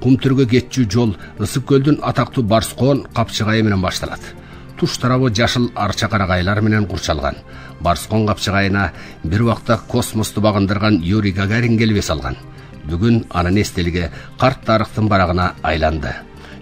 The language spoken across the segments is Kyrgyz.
Кумтөргө кетчү жол Ысык көлдүн атактуу Барскон капчыгайы менен башталат. Туш тарабы жашыл арча карагайлар менен курчалган. Барскон капчыгайына бир убакта космосту багындырган Юрий Гагарин келип эс алган. Бүгүн анын эстелиги карт тарыхтын барагына айланды.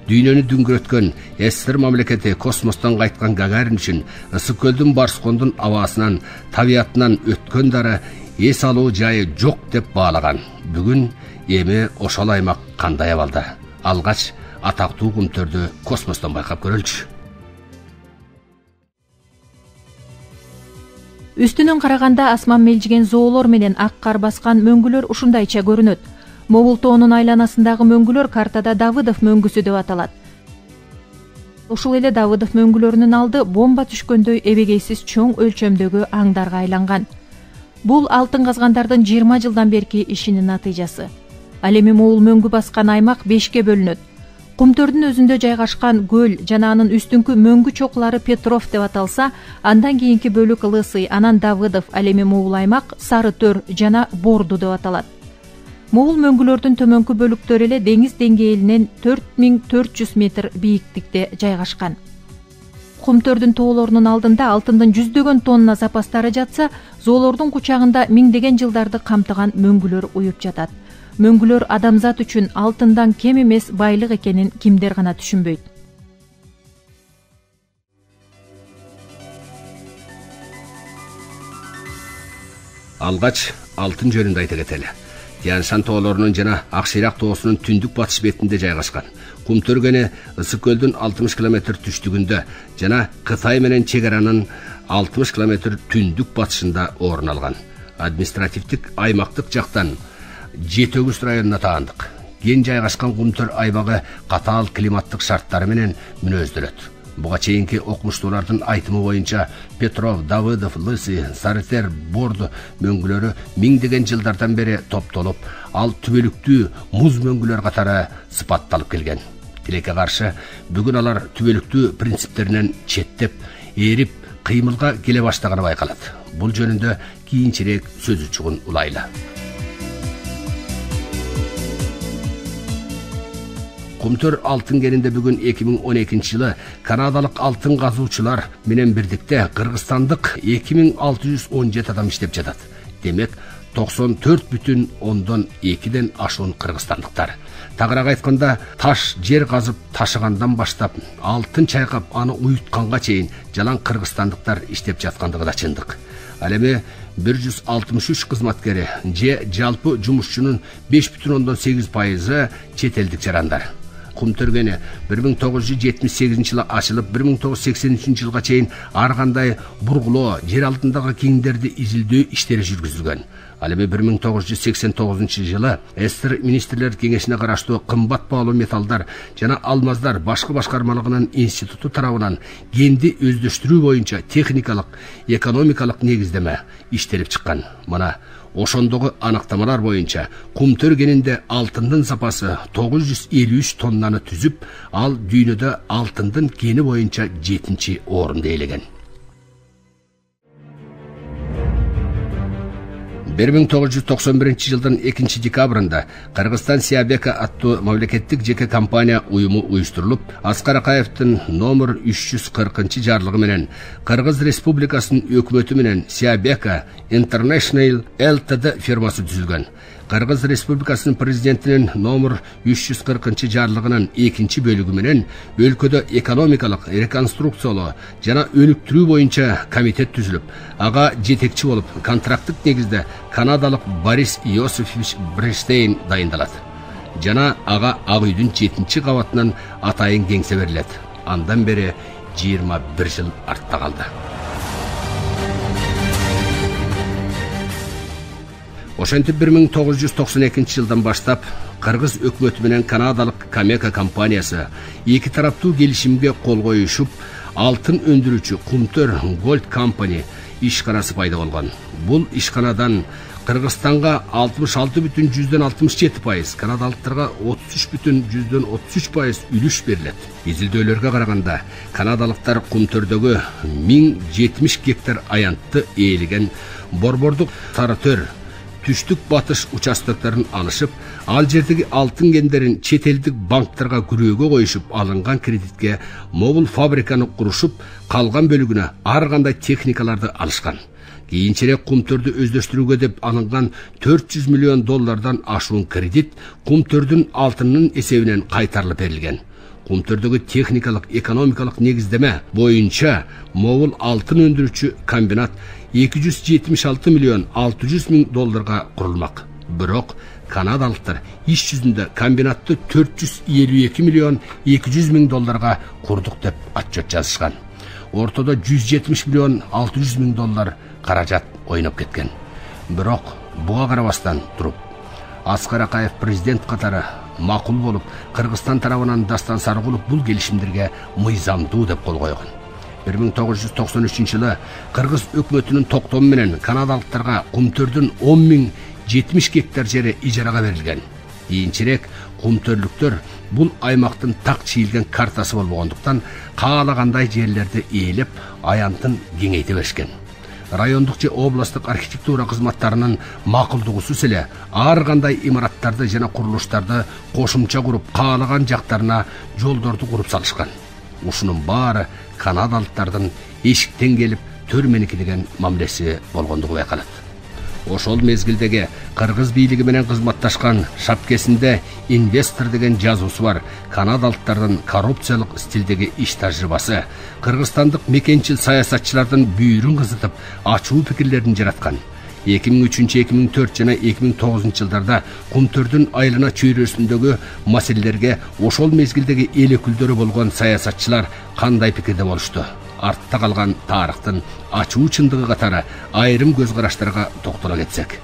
Дүйнөнү дүңгүрөткөн СССР мамлекети космостон кайткан Гагарин үчүн Ысык көлдүн Барскондун абасынан, табиятынан өткөн дары эс алуу жайы жок деп баалаган. Бүгүн эми ошол аймак кандай абалда? Алгач атактуу кумтөрдү космостон байкап көрөлчү. Үстүнөн караганда асман мелжиген зоолор менен ак кар баскан мөңгүлөр ушундайча көрүнөт. Мобул тоонун айланасындагы мөңгүлөр картада Давыдов мөңгүсү деп аталат. Ушул эле Давыдов мөңгүлөрүнүн алды бомба түшкөндөй эбегейсиз чоң өлчөмдөгү аңдарга айланган. Бул алтын казгандардын 20 жылдан берки ишинин натыйжасы. Ал эми мобул мөңгү баскан аймак 5ке бөлүнөт. Кумтөрдүн өзүндө жайгашкан көл жана анын үстүңкү мөңгү чокулары Петров деп аталса, андан кийинки бөлүк Лысый, анан Давыдов, ал эми мобул аймак Сары Төр жана Борду деп аталат. Мобул мөңгүлөрдүн төмөнкү бөлүктөрү эле деңиз деңгээлинен 4400 метр бийиктикте жайгашкан. Кумтөрдүн тоолорунун алдында алтындын жүздөгөн тонна запастары жатса, зоолордун кучагында миңдеген жылдарды камтыган мөңгүлөр уюп жатат. Мөңгүлөр адамзат үчүн алтындан кем эмес байлык экенин кимдер гана түшүнбөйт. Алгач алтын жөнүндө айта кетели. Тянь-Шань тоолорунун жана Акшыйрак тоосунун түндүк батыш бетинде жайгашкан. Кумтөргөнү Ысык көлдүн 60 км түштүгүндө жана Кытай менен чек аранын 60 км түндүк батышында орун алган. Административдик аймактык жактан Жетөгүз районуна таандык. Кен жайгашкан Кумтөр аймагы катаал климаттык шарттары менен мүнөздөлөт. Буга чейинки окумуштуулардын айтымы боюнча Петров, Давыдов, Лысый, Сарытер, Борду мөңгүлөрү миңдеген жылдардан бери топтолуп, ал түбөлүктүү муз мөңгүлөр катары сыпатталып келген. Тилекке каршы, бүгүн алар түбөлүктүү принциптеринен четтеп, эрип, кыймылга келе баштаганы байкалат. Бул жөнүндө кийинчерээк сөз учугун улайлы. Кумтөр алтын кенинде бүгүн 2012 жылы канадалык алтын казуучулар менен бирдикте кыргызстандык 2617 адам иштеп жатат. Демек 94,2ден ашуун кыргызстандыктар. Тагыраак айтканда, таш жер казып ташыгандан баштап алтын чайкап аны уютканга чейин жалаң кыргызстандыктар иштеп жаткандыгы да чындык. Ал эми 163 кызматкери же жалпы жумушчунун 5,8% чет элдик жарандар. Кумтөргөнү 1978 жылы ачылып, 1983 жылга чейин ар кандай бургулоо, жер алтындагы кеңдерди изилдөө иштери жүргүзүлгөн. Ал эми 1989 жылы СССР министрлер кеңешине караштуу кымбат баалуу металлдар жана алмаздар башкы башкармалыгынын институту тарабынан кенди өздөштүрүү боюнча техникалык, экономикалык негиздеме иштелип чыккан. Мына ошондогу аныктамалар боюнча Кумтөр кенинде алтындын запасы 953 тоннаны түзүп, ал дүйнөдө алтындын кени боюнча 7-чи орунду ээлеген. 1991 жылдын 2 декабрында Кыргызстан Сиабека аттуу мамлекеттик жеке компания уюму уюштурулуп, Аскар Акаевдин номер 340 жарлыгы менен Кыргыз Республикасынын өкмөтү менен Сиабека International Ltd фирмасы түзүлгөн. Кыргыз Республикасынын президентинин номер 340 жарлыгынын 2 бөлүгү менен өлкөдө экономикалык реконструкциялоо жана өнүктүрүү боюнча комитет түзүлүп, ага жетекчи болуп, контракттык негизде канадалык Борис Иосифович Брештейн дайындалат. Жана ага Ак үйдүн 7-чи кабатынан атайын кеңсе берилет. Андан бери 21 жыл артта калды. Ошентип 1992 жылдан баштап Кыргыз өкмөтү менен канадалык Камека компаниясы эки тараптуу келишимге кол коюшуп, алтын өндүрүүчү Кумтөр Gold Company ишканасы пайда болгон. Бул ишканадан Кыргызстанга 66,67%, канадалыктарга 33,33% үлүш берилет. Изилдөөлөргө караганда, канадалыктар Кумтөрдөгү 1070 гектар аянтты ээлеген Борбордук Сары Төр, түштүк батыш участоктарын алышып, ал жердеги алтын кендерин чет элдик банктарга күрөөгө коюшуп, алынган кредитке мобул фабриканы курушуп, калган бөлүгүнө ар кандай техникаларды алышкан. Кийинчерээк Кумтөрдү өздөштүрүүгө деп алынган 400 миллион доллардан ашуун кредит Кумтөрдүн алтынынын эсебинен кайтарылып берилген. Кумтөрдөгү техникалык, экономикалык негиздеме боюнча мобул алтын өндүрүүчү комбинат 276 миллион 600 миң долларга курулмак. Бирок канадалыктар иш жүзүндө комбинатты 452 миллион 200 миң долларга курдук деп отчет жазышкан. Ортодо 170 миллион 600 миң доллар каражат ойноп кеткен. Бирок буга карабастан туруп, Аскар Акаев президент катары макул болуп, Кыргызстан тарабынан Дастан Сарыгулов бул келишимдерге мыйзамдуу деп кол койгон. 1993-жылы Кыргыз өкмөтүнүн токтому менен канадалыктарга Кумтөрдүн 10 миң 70 гектар жери ижарага берилген. Кийинчерээк кумтөрлүктөр бул аймактын так чийилген картасы болбогондуктан каалагандай жерлерди ээлеп, аянтын кеңейте беришкен. Райондук же областтык архитектура кызматтарынын макулдугусуз эле ар кандай имараттарды жана курулуштарды кошумча куруп, каалаган жактарына жолдорду куруп салышкан. Ушунун баары канадалыктардын эшиктен келип төр меники деген мамилеси болгондугу байкалат. Ошол мезгилдеги Кыргыз бийлиги менен кызматташкан шапкесинде инвестор деген жазуусу бар канадалыктардын коррупциялык стилдеги иш тажрыйбасы кыргызстандык мекенчил саясатчылардын бүйүрүн кызытып, ачуу пикирлерин жараткан. 2003, 2004 жана 2009 жылдарда Кумтөрдүн айлана чөйрөсүндөгү маселелерге ошол мезгилдеги эл өкүлдөрү болгон саясатчылар кандай пикирде болушту? Артта калган тарыхтын ачуу чындыгы катары айрым көз караштарга токтоло кетсек.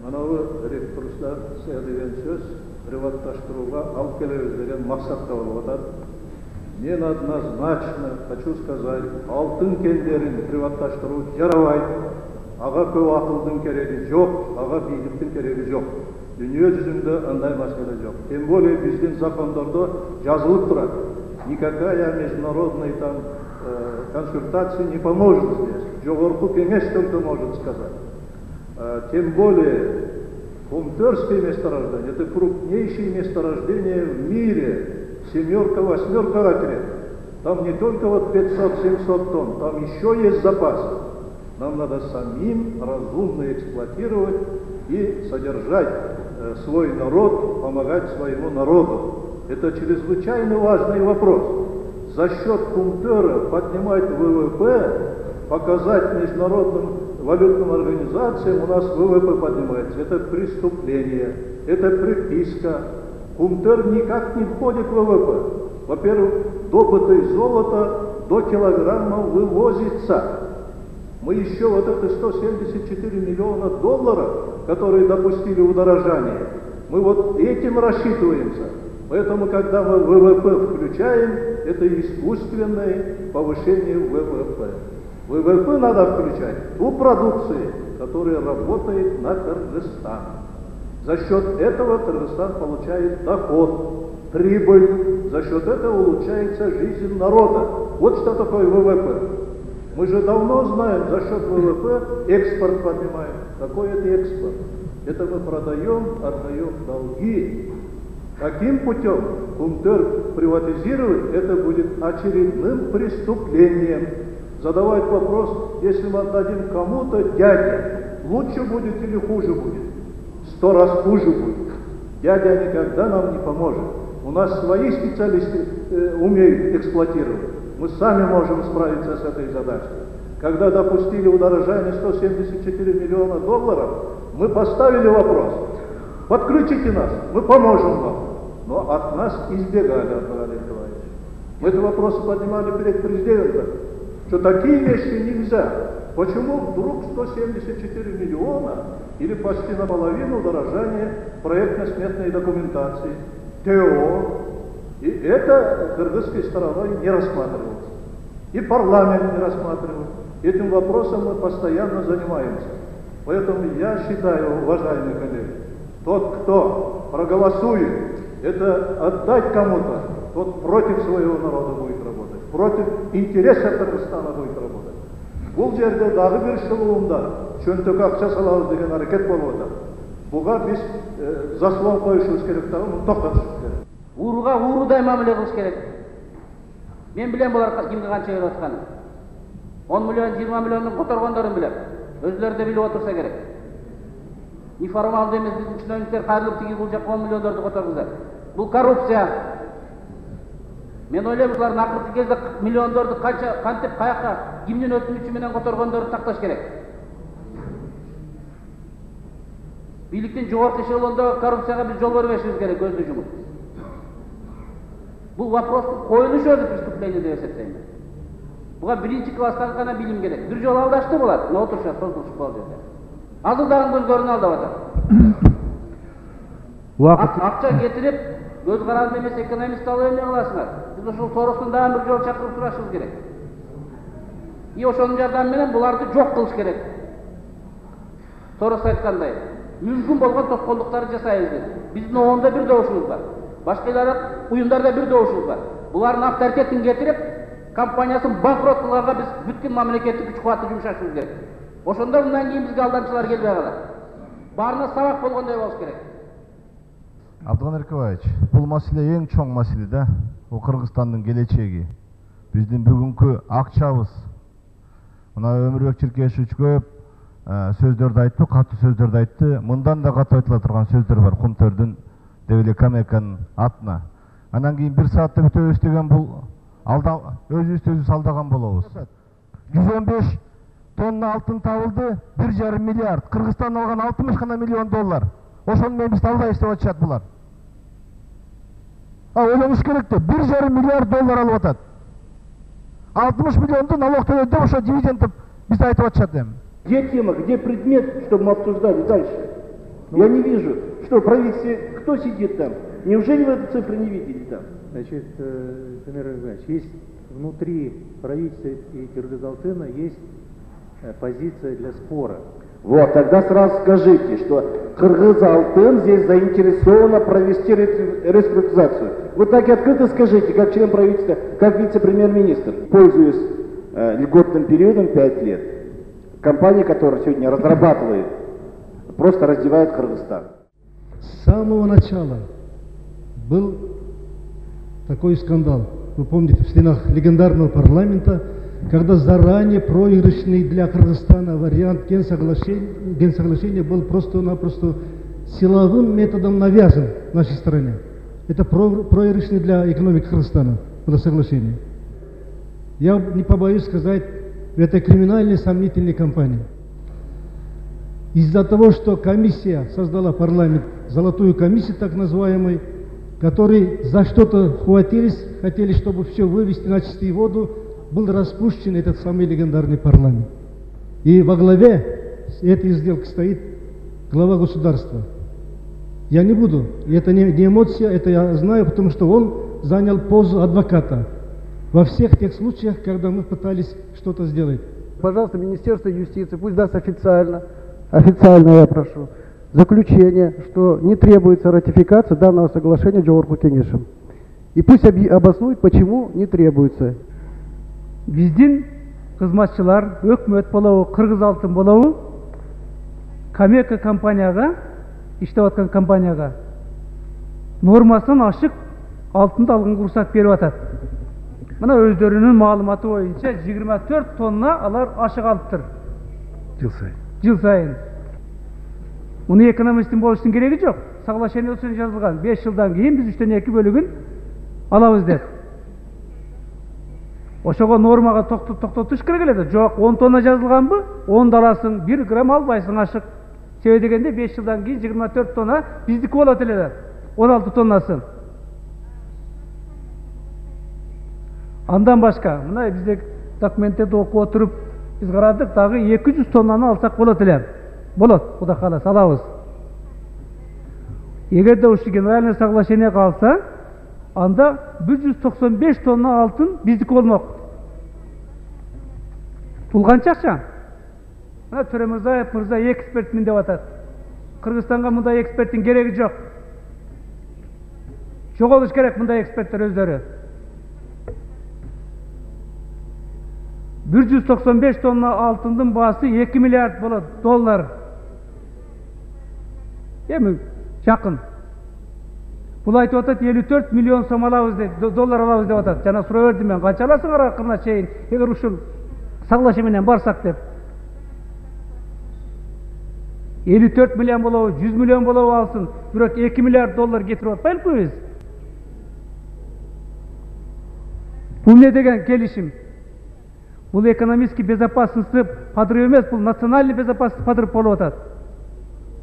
Манабы рекурстация деген сөз приватташтырууга алып келебиз деген максатта болуп атат. Мен однозначно хочу сказать, алтын кендерин приватташтыруу жарабайт. Ага көп акылдын кереги жок, ага бийликтин кереги жок. Дүйнө жүзүндө андай маселе жок. Тем более биздин закондордо жазылып турат. Никакая международная там консультация не поможет здесь. Жогорку кеңеш только может сказать. Тем более Кумтөрское месторождение — это крупнейшее месторождение в мире. 7-8 отряд. Там не только вот 500-700 тонн, там еще есть запасы. Нам надо самим разумно эксплуатировать и содержать свой народ, помогать своему народу. Это чрезвычайно важный вопрос. За счет Кумтөра поднимать ВВП, показать международным валютным организациям, у нас ВВП поднимается. Это преступление, это приписка. Кумтөр никак не входит в ВВП. Во-первых, добытое золото до килограмма вывозится. Мы еще вот это 174 миллиона долларов, которые допустили удорожание, мы вот этим рассчитываемся. Поэтому, когда мы ВВП включаем, это искусственное повышение ВВП. ВВП надо включать ту продукцию, которая работает на Кыргызстан. За счет этого Кыргызстан получает доход, прибыль. За счет этого улучшается жизнь народа. Вот что такое ВВП. Мы же давно знаем, за счет ВВП экспорт поднимаем. Какой это экспорт? Это мы продаем, отдаем долги. Каким путем Кумтөр приватизировать, это будет очередным преступлением. Задавать вопрос, если мы отдадим кому-то, дяде, лучше будет или хуже будет? 100 раз хуже будет. Дядя никогда нам не поможет. У нас свои специалисты умеют эксплуатировать. Мы сами можем справиться с этой задачей. Когда допустили удорожание 174 миллиона долларов, мы поставили вопрос. Подключите нас, мы поможем вам. Но от нас избегали, Анатолий Николаевич. Мы этот вопрос поднимали перед президентом, что такие вещи нельзя. Почему вдруг 174 миллиона или почти наполовину удорожания проектно-сметной документации, ТО, и это кыргызской стороной не рассматривалось. И парламент не рассматривал. Этим вопросом мы постоянно занимаемся. Поэтому я считаю, уважаемые коллеги, тот, кто проголосует, это отдать кому-то, тот против своего народа будет работать, против интереса Кыргызстана будет работать. Бұл жерде дағы бір шылуында чөнтөк ақша салабыз деген әрекет болып отыр. Бұға біз заслон қойышымыз керек, мұны тоқтатышымыз керек. Уруға урудай мамиле кылыш керек. Мен билем булар кимге канча берип атканын. 10 миллион, 20 миллиондун которгондорун билем. Өзлөрү да билип отурса керек. Неформалдуу эмес биздин чиновниктер кайрылып тиги бул жакка 10 миллиондорду которгузат. Бул коррупция. Мен ойлойм, булардын акыркы кезде миллиондорду канча кантип каяка кимдин өтүнүчү менен которгондорду такташ керек. Бийликтин жогорку эшелондогу коррупцияга биз жол бербешибиз керек, көздү жумуп. Бул вопростун коюлушу өзү преступление деп эсептейм. Буга биринчи класстан гана билим керек. Бир жолу алдашты болот, мына отурушат, созулушуп калып жерде. Азыр дагы көздөрүн алдап атат. Акча кетирип, көз каранды эмес экономист алып эмне кыласыңар? Биз ушул Соростун дагы бир жолу чакырып сурашыбыз керек. И ошонун жардамы менен буларды жок кылыш керек. Сорос айткандай, мүмкүн болгон тоскоолдуктарды жасайбыз деп. Биздин оонда бир добушубуз бар. Башка уюмдарда бир добушубуз бар. Булардын авторитетин кетирип, компаниясын банкрот кылганга биз бүткүн мамлекеттик күч кубатты жумшашыбыз керек. Ошондо мындан кийин бизге алдамчылар келбей калат. Баарына сабак болгондой болуш керек. Абдыган Эркебаевич, бул маселе эң чоң маселе да. Бул Кыргызстандын келечеги. Биздин бүгүнкү акчабыз. Мына Өмүрбек Чиркешевич көп сөздөрдү айтты, катуу сөздөрдү айтты. Мындан да катуу айтыла турган сөздөр бар Кумтөрдүн деп эле Камеканын атына. Анан кийин 1 саатта бүтөбүз деген бул өзүбүз алдаган болобуз. 115 тонна алтын табылды, 1,5 миллиард. Кыргызстан алган 60 гана миллион доллар. Ошону менен биз алдайбыз деп атышат булар. Ойлонуш керек да, 1,5 миллиард доллар алып атат. 60 миллионду налог төлөдү деп ошо дивиденд биз айтып атышат эми. Где тема, где предмет, чтобы мы обсуждали дальше? Я не вижу, что правительстве, кто сидит там? Неужели вы эту цифру не видели там? Значит, Дамир Иванович, есть внутри правительства и Кыргызалтына есть позиция для спора. Вот, тогда сразу скажите, что Кыргызалтын здесь заинтересована провести реструктуризацию. Вы так и открыто скажите, как член правительства, как вице-премьер-министр, пользуясь льготным периодом 5 лет. Компания, которая сегодня разрабатывает, просто раздевает Кыргызстан. С самого начала был такой скандал. Вы помните, в стенах легендарного парламента, когда заранее проигрышный для Кыргызстана вариант генсоглашения был просто-напросто силовым методом навязан нашей стране. Это проигрышный для экономики Кыргызстана было соглашение. Я не побоюсь сказать, в этой криминальной сомнительной кампании. Из-за того, что комиссия создала парламент, золотую комиссию так называемую, которые за что-то хватились, хотели, чтобы все вывести на чистую воду, был распущен этот самый легендарный парламент. И во главе этой сделки стоит глава государства. Я не буду, это не эмоция, это я знаю, потому что он занял позу адвоката во всех тех случаях, когда мы пытались что-то сделать. Пожалуйста, Министерство юстиции пусть даст официально я прошу, заключение, что не требуется ратификация данного соглашения Жогорку Кеңешим. И пусть обоснует, почему не требуется. Биздин кызматчылар, өкмөт болобу, Кыргызалтын болобу, Камека компанияга, иштеп аткан компанияга нормасын ашык алтынды алган курсак берип атат. Мына өздөрүнүн маалыматы боюнча 24 тонна алар ашык алыптыр. Жыл сайын. Муну экономисттин болуштун кереги жок. Соглашение үчүн жазылган. 5 жылдан кийин биз 3/2 бөлүгүн алабыз деп. Ошого нормага токтотуш керек эле. Жок, 10 тонна жазылганбы? 10 аласың, 1 грамм албайсың ашык. Себеби дегенде 5 жылдан кийин 24 тонна биздики болот эле. 16 тоннасын. Андан башка, мына бизде документтерди окуп отуруп, биз карадык, дагы 200 тоннаны алсак болот эле. Болот, Кудай кааласа алабыз. Эгерде ушу генеральный соглашение калса, анда 195 тонна алтын биздики болмок. Бул канча акча? Мына Төрөмүрзаев мырза экспертмин деп атат. Кыргызстанга мындай эксперттин кереги жок. Жоголуш керек мындай эксперттер өздөрү. 195 tonna алтындын баасы 2 миллиард болот доллар. Эми жакын. Бул айтып атат 54 миллион сом алабыз деп, доллар алабыз деп атат. Жана сурап бердим мен, канча аласыңар акырына чейин, эгер ушул соглашение менен барсак деп. 54 миллион болобу, 100 миллион болобу алсын, бирок 2 миллиард доллар кетирип атпайлыкпы биз? Бул не деген келишим? Бул экономический безопасности падырып эмес, бул национальный безопасность падырып болуп атат.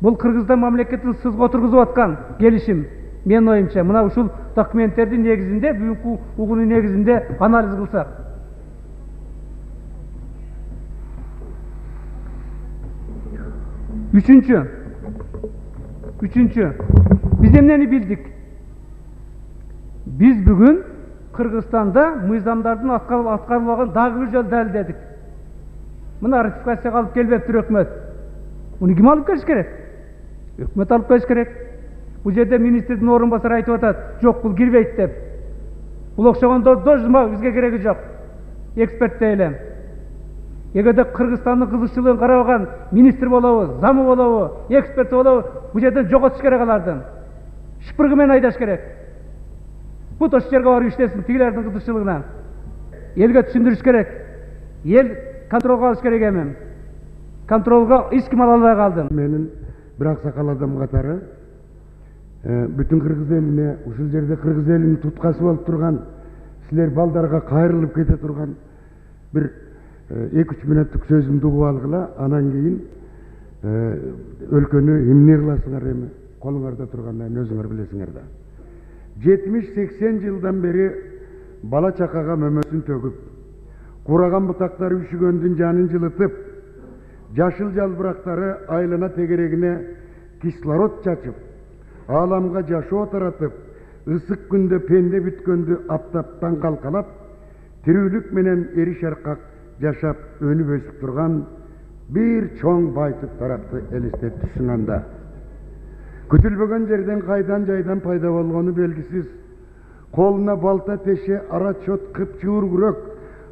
Бул Кыргызстан мамлекетин сызга отургузуп аткан келишим. Мен оюмча, мына ушул документтердин негизинде, бүгүнкү угунун негизинде анализ кылсак. Üçüncü, biz emneni bildik. Biz bugün Kırgızstan'da mıyzamdardın atkarılığın daha bir jol dəlildedik. Mına ratifikasyaya alıp gelbeptir hökümet. Bunu kim alıp geliş gerek? Hökümet alıp geliş gerek. Bu yerde ministerin orunbasarı aytып atat, yok bul girбейт деп. Bul okşagan dojma bizge gereki жоқ. Ekspert değilim. Эгерде Кыргызстандын кызыкчылыгын карабаган министр болобу, замы болобу, эксперт болобу, бул жерден жоготуш керек алардын. Шыпыргы менен айдаш керек. Бут ошол жерге барып иштесин тигилердин кызыкчылыгынан. Элге түшүндүрүш керек. Эл контролго алыш керек эми. Контролго эч ким ала албай калды. Менин бир аксакал адам катары бүтүн кыргыз элине ушул жерде кыргыз элинин туткасы болуп турган, силер балдарга кайрылып кете турган бир 2-3 мүнөттүк сөзүмдү угуп алгыла, анан кийин өлкөнү эмне кыласыңар эми? Колуңарда тургандан өзүңөр билесиңер да. 70-80 жылдан бери бала чакага мөмөсүн төгүп, кураган бутактары үшүгөндүн жанын жылытып, жашыл жалбырактары айлана тегерегине кислород чачып, ааламга жашоо таратып, ысык күндө пенде бүткөндү аптаптан калкалап, тирүүлүк менен эри шаркак жашап өнүп өсүп турган бир чоң байтып тарапты элестетүүсүң анда. Күтүлбөгөн жерден кайдан жайдан пайда болгону белгисиз. Колуна балта теше, ара чот кыпчуур күрөк,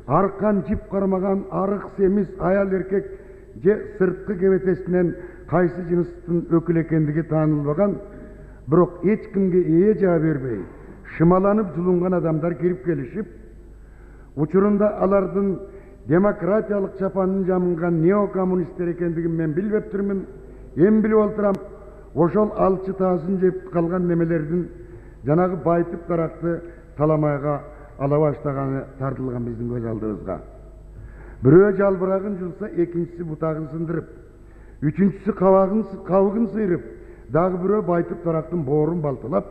аркан жип кармаган арык семиз аял эркек же сырткы кебетесинен кайсы жыныстын өкүл экендиги таанылбаган, бирок эч кимге ээ жаа бербей, шымаланып жулунган адамдар кирип келишип, учурунда алардын демократиялык чапанын жамынган неокоммунисттер экендигин мен билбептирмин. Эми билип отурам, ошол алчы таасын жеп калган немелердин жанагы байтып таракты таламайга ала баштаганы тартылган биздин көз алдыбызга. Бирөө жалбырагын жылса, экинчиси бутагын сындырып, үчүнчүсү кабыгын сыйрып, дагы бирөө байтып тарактын боорун балталап,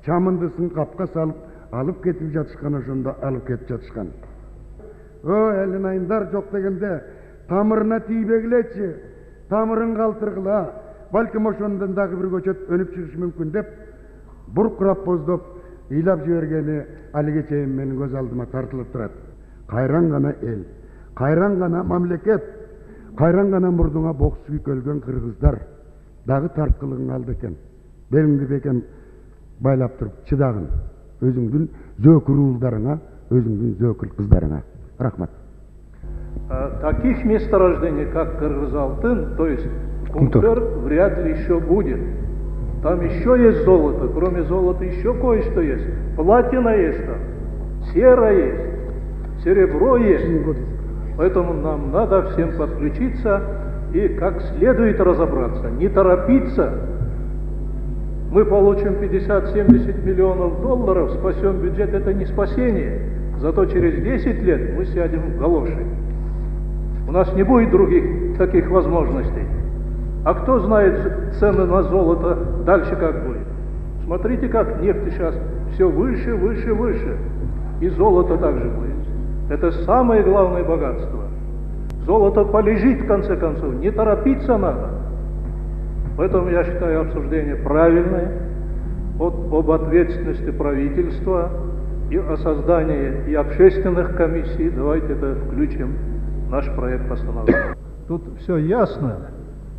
чамындысын капка салып, алып кетип жатышкан, ошондо алып кетип жатышкан. Элин айындар жок дегенде тамырына тийбегилечи, тамырын калтыргыла, балким ошондон дагы бир көчөт өнүп чыгышы мүмкүн деп буркурап боздоп ыйлап жибергени алиге чейин менин көз алдыма тартылып турат. Кайран гана эл, кайран гана мамлекет, кайран гана мурдуңа бок сүйүп өлгөн кыргыздар дагы тарткылыгың алды экен. Белиңди бекем байлап туруп чыдагын, өзүңдүн зөөкүр уулдарыңа, өзүңдүн зөөкүр кыздарыңа. Рахмат. Таких месторождений, как Кыргыз-Алтын, то есть Кунтур, вряд ли еще будет. Там еще есть золото, кроме золота еще кое-что есть. Платина есть там, сера есть, серебро есть. Поэтому нам надо всем подключиться и как следует разобраться, не торопиться. Мы получим 50-70 миллионов долларов, спасем бюджет, это не спасение. Зато через 10 лет мы сядем в галоши. У нас не будет других таких возможностей. А кто знает цены на золото дальше как будет? Смотрите, как нефть сейчас все выше, выше, выше. И золото также будет. Это самое главное богатство. Золото полежит в конце концов, не торопиться надо. Поэтому я считаю обсуждение правильное об ответственности правительства и о создании и общественных комиссий. Давайте это включим в наш проект постановления. Тут все ясно,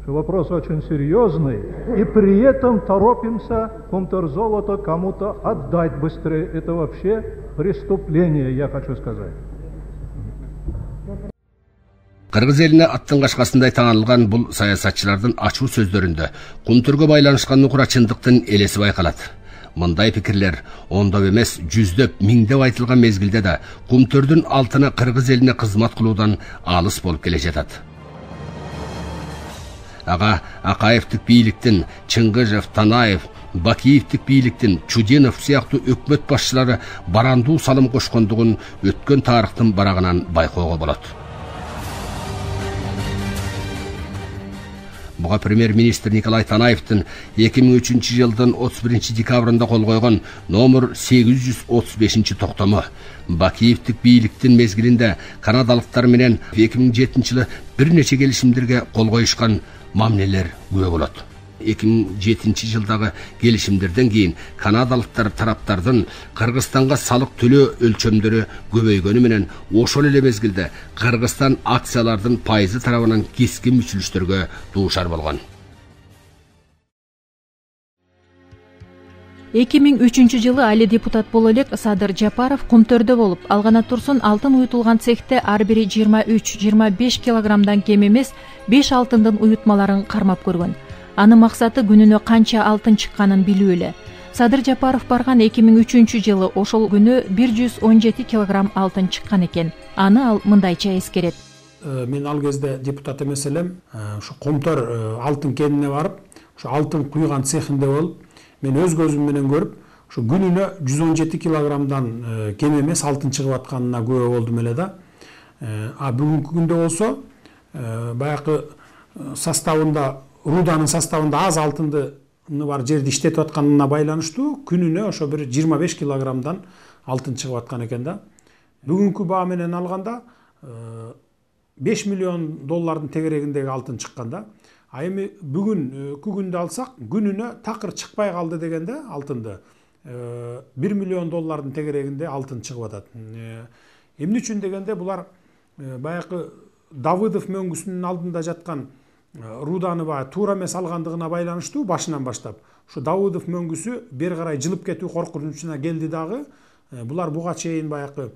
что вопрос очень серьезный, и при этом торопимся контрзолото кому-то отдать быстрее. Это вообще преступление, я хочу сказать. Кыргыз элине аттын кашкасындай таанылган бул саясатчылардын ачуу сөздөрүндө кумтөргө байланышкан нукура чындыктын элеси байкалат. Мындай пикирлер ондоп эмес, жүздөп, миңдеп айтылган мезгилде да кумтөрдүн алтыны кыргыз элине кызмат кылуудан алыс болуп келе жатат. Ага Акаевдик бийликтин, Чыңгыжев, Танаев, Бакиевдик бийликтин, Чуденов сыяктуу өкмөт башчылары барандуу салым кошкондугун өткөн тарыхтын барагынан байкоого болот. Буга премьер-министр Николай Танаевдин 2003 жылдын 31 декабрында кол койгон номер 835 токтому, Бакиевдик бийликтин мезгилинде канадалыктар менен 2007 жылы бир нече келишимдерге кол коюшкан мамилелер күбө болот. 2007 жылдагы келишимдерден кийин канадалыктар тараптардын Кыргызстанга салык төлөө өлчөмдөрү көбөйгөнү менен ошол эле мезгилде Кыргызстан акциялардын пайызы тарабынан кескин мүчүлүштөргө дуушар болгон. 2003 жылы али депутат боло элек Садыр Жапаров кумтөрдө болуп, алгана турсун алтын уютулган цехте ар бири 23-25 килограммдан кем эмес 5 алтындын уютмаларын кармап көргөн. Анын максаты күнүнө канча алтын чыкканын билүү эле. Садыр Жапаров барган 2003 жылы ошол күнү 117 килограмм алтын чыккан экен. Аны ал мындайча эскерет. Мен ал кезде депутат эмес элем. Ушу Комтор алтын кенине барып, ушу алтын куйган цехинде болуп, мен өз көзүм менен көрүп, ушу күнүнө 117 килограммдан кем эмес алтын чыгып атканына күбө болдум эле да. Бүгүнкү күндө болсо, баягы составында Руданын составында аз алтынды бар жерде иштетип атканына байланыштуу күнүнө ошо бир 25 килограммдан алтын чыгып аткан экен да. Бүгүнкү баа менен алганда 5 миллион доллардын тегерегиндеги алтын чыккан да. Эми бүгүнкү күндө алсак, күнүнө такыр чыкпай калды дегенде алтынды 1 миллион доллардын тегерегинде алтын чыгып атат. Эмне үчүн дегенде булар баягы Давыдов мөңгүсүнүн алдында жаткан Руданы туура эмес алгандыгына байланыштуу башынан баштап. Ушу Давыдов мөңгүсү бери карай жылып кетүү коркунучуна келди дагы. Булар буга чейин баягы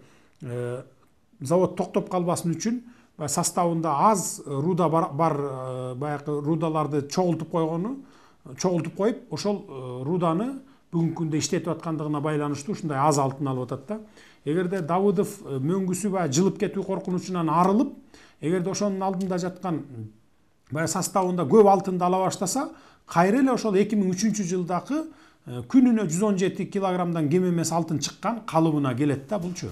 завод токтоп калбасын үчүн составында аз руда бар баягы рудаларды чогултуп коюп, ошол руданы бүгүнкү күндө иштетип аткандыгына байланыштуу ушундай аз алтын алып атат да. Эгерде Давыдов мөңгүсү жылып кетүү коркунучунан арылып, эгерде ошонун алдында жаткан составында көп алтынды ала баштаса, кайра эле ошол 2003 жылдагы күнүнө 117 килограммдан кем эмес алтын чыккан калыбына келет да булчу.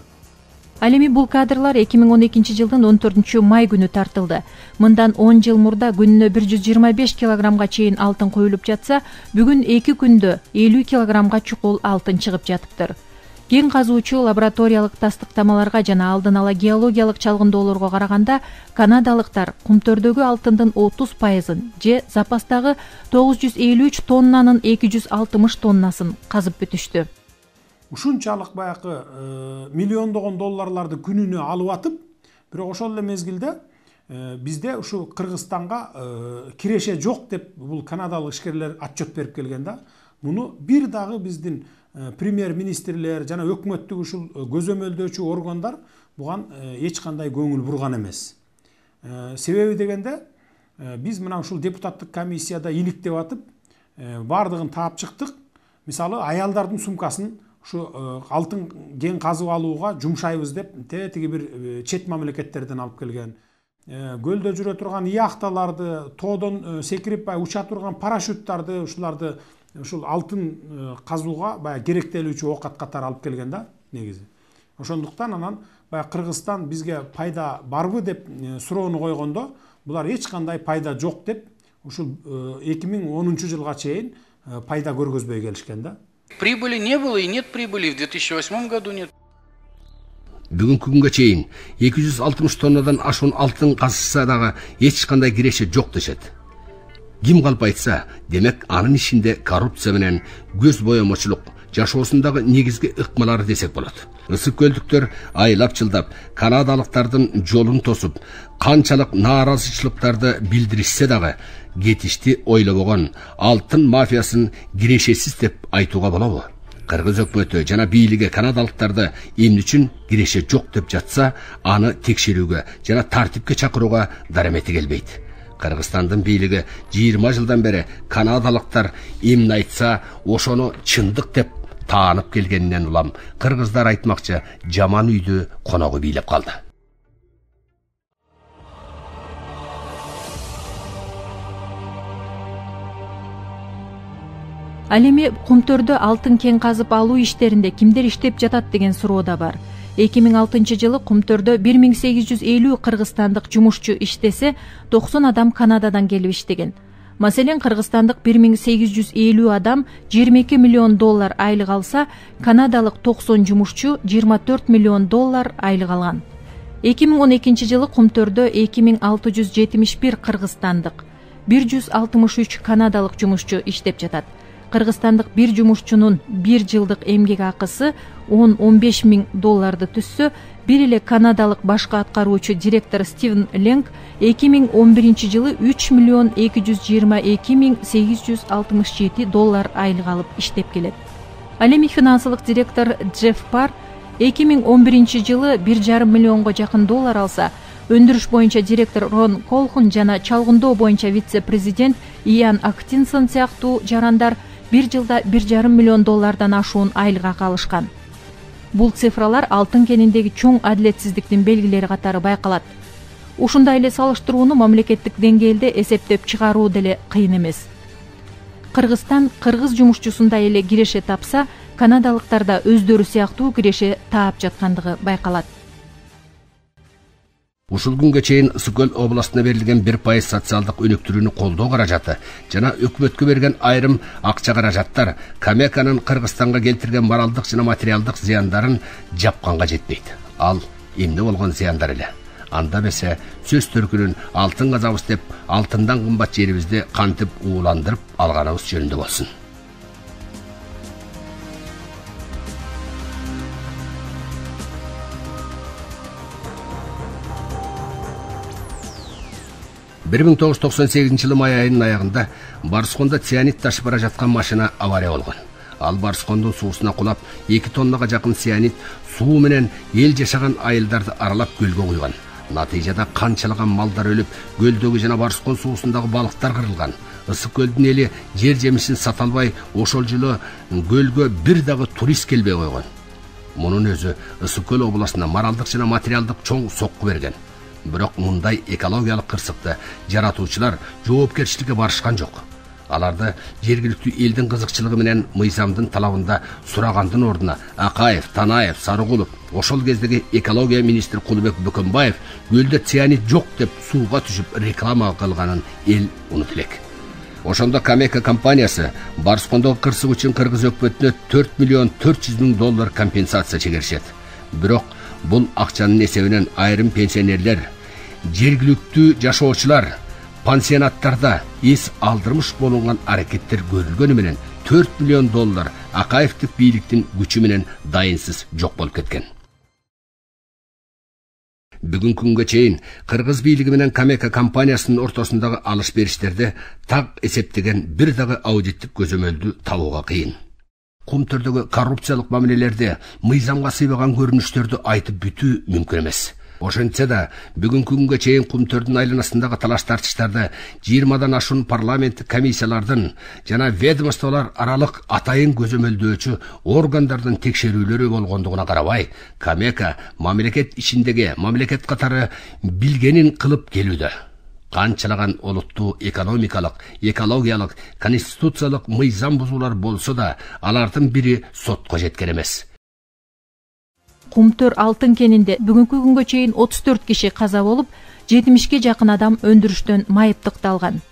Ал эми бул кадрлар 2012 жылдын 14 май күнү тартылды. Мындан 10 жыл мурда күнүнө 125 килограммга чейин алтын коюлуп жатса, бүгүн 2 күндө 50 килограммга чукул алтын чыгып жатыптыр. Кен казуучу лабораториялык тастыктамаларга жана алдын ала геологиялык чалгындоолорго караганда, канадалыктар кумтөрдөгү алтындын 30%-ын же запастагы 953 тоннанын 260 тоннасын казып бүтүштү. Ушунчалык баягы миллиондогон долларларды күнүнө алып атып, бирок ошол эле мезгилде бизде ушу Кыргызстанга киреше жок деп бул канадалык ишкерлер отчет берип келген да. Муну бир дагы биздин премьер-министрлер жана өкмөттүк ушул көзөмөлдөөчү органдар буган эч кандай көңүл бурган эмес. Себеби дегенде биз мына ушул депутаттык комиссияда иликтеп атып, бардыгын таап чыктык. Мисалы, аялдардын сумкасын ушу алтын кен казып алууга жумшайбыз деп тиги бир чет мамлекеттерден алып келген. Көлдө жүрө турган яхталарды, тоодон секирип уча турган парашюттарды, ушуларды ушул алтын казууга керектелүүчү оокат катары алып келген да негизи. Ошондуктан анан Кыргызстан бизге пайда барбы деп суроону койгондо, булар эч кандай пайда жок деп ушул 2010 жылга чейин пайда көргөзбөй келишкен да. Прибыли не было и нет прибыли в 2008 году нет. Бүгүнкү күнгө чейин 260 тоннадан ашуун алтын казылса дагы эч кандай киреше жок дешет. Ким калп айтса, демек анын ишинде коррупция менен көз боемочулук жашоосундагы негизги ыкмалары десек болот. Ысык көлдүктөр айлап жылдап канадалыктардын жолун тосуп, канчалык нааразычылыктарды билдиришсе дагы кетишти ойлобогон алтын мафиясын кирешесиз деп айтууга болобу? Кыргыз өкмөтү жана бийлиги канадалыктарды эмне үчүн киреше жок деп жатса, аны текшерүүгө жана тартипке чакырууга дарамети келбейт. Кыргызстандын бийлиги 20 жылдан бери канадалыктар эмне айтса, ошону чындык деп таанып келгенинен улам кыргыздар айтмакчы жаман үйдү коногу бийлеп калды. Ал эми Кумтөрдө алтын кен казып алуу иштеринде кимдер иштеп жатат деген суроо да бар. 2006 жылы Кумтөрдө 1850 кыргызстандык жумушчу иштесе, 90 адам Канададан келип иштеген. Маселен, кыргызстандык 1850 адам $22 миллион айлык алса, канадалык 90 жумушчу $24 миллион айлык алган. 2012 жылы Кумтөрдө 2671 кыргызстандык, 163 канадалык жумушчу иштеп жатат. Кыргызстандык бир жумушчунун 1 жылдык эмгек акысы $10-15 миң түссө, бир эле канадалык башкы аткаруучу директор Стивен Ленг 2011 жылы $3,222,867 айлык алып иштеп келет. Ал эми финансылык директор Джефф Пар 2011 жылы $1,5 миллионго жакын алса, өндүрүш боюнча директор Рон Колхун жана чалгындоо боюнча вице-президент Иан Актинсон сыяктуу жарандар бир жылда $1,5 миллион ашуун айлык акы алышкан. Бул цифралар алтын кениндеги чоң адилетсиздиктин белгилери катары байкалат. Ушундай эле салыштырууну мамлекеттик деңгээлде эсептеп чыгаруу деле кыйын эмес. Кыргызстан кыргыз жумушчусундай эле киреше тапса, канадалыктар да өздөрү сыяктуу киреше таап жаткандыгы байкалат. Ушул күнгө чейин Ысыкөл областына берилген 1% социалдык өнүктүрүүнү колдоо каражаты жана өкмөткө берген айрым акча каражаттар Камеканын Кыргызстанга келтирген моралдык жана материалдык зыяндарын жапканга жетпейт. Ал эмне болгон зыяндар эле? Анда бесе сөз төркүнүн алтын казабыз деп алтындан кымбат жерибизди кантип ууландырып алганыбыз жөнүндө болсун. Bir 1998 жылы май айынын аягында Барысконда цианид ташып бара жаткан машина авария болгон. Ал Барыскондун суусуна кулап 2 тоннага жакын цианид суу менен эл жашаган айылдарды аралап көлгө куйган. Натыйжада канчалаган малдар өлүп, көлдөгү жана Барыскон суусундагы балыктар кырылган. Ысык көлдүн эли жер жемишин сата албай, ошол жылы көлгө бир дагы турист келбей койгон. Мунун өзү Ысык көл областына моралдык жана материалдык чоң сокку берген. Бирок мындай экологиялык кырсыкты жаратуучулар жоопкерчиликке барышкан жок. Аларды жергиликтүү элдин кызыкчылыгы менен мыйзамдын талабында сурагандын ордуна Акаев, Танаев, Сарыгулов, ошол кездеги экология министри Кулубек Бөкөнбаев көлдө цианид жок деп сууга түшүп реклама кылганын эл унут элек. Ошондо Камека компаниясы Барыскондогу кырсык үчүн кыргыз өкмөтүнө $4,400,000 миң компенсация чегеришет. Бирок бул акчанын эсебинен айрым пенсионерлер, жергиликтүү жашоочулар пансионаттарда эс алдырмыш болунган аракеттер көрүлгөнү менен $4 миллион Акаевдик бийликтин күчү менен дайынсыз жок болуп кеткен. Бүгүнкү күнгө чейин кыргыз бийлиги менен Камека компаниясынын ортосундагы алыш-бериштерде так эсептеген бир дагы аудиттик көзөмөлдү табууга кыйын. Кумтөрдөгү коррупциялык мамилелерде мыйзамга сыйбаган көрүнүштөрдү айтып бүтүү мүмкүн эмес. Ошентсе да, бүгүнкү күнгө чейин Кумтөрдүн айланасындагы талаш-тартыштарды 20дан ашуун парламенттик комиссиялардын жана ведомстволор аралык атайын көзөмөлдөөчү органдардын текшерүүлөрү болгондугуна карабай, Камека мамлекет ичиндеги мамлекет катары билгенин кылып келүүдө. Канчалаган олуттуу экономикалык, экологиялык, конституциялык мыйзам бузуулар болсо да, алардын бири сотко жеткен эмес. Кумтөр алтын кенинде бүгүнкү күнгө чейин 34 киши каза болуп, 70ке жакын адам өндүрүштөн майыптыкталган.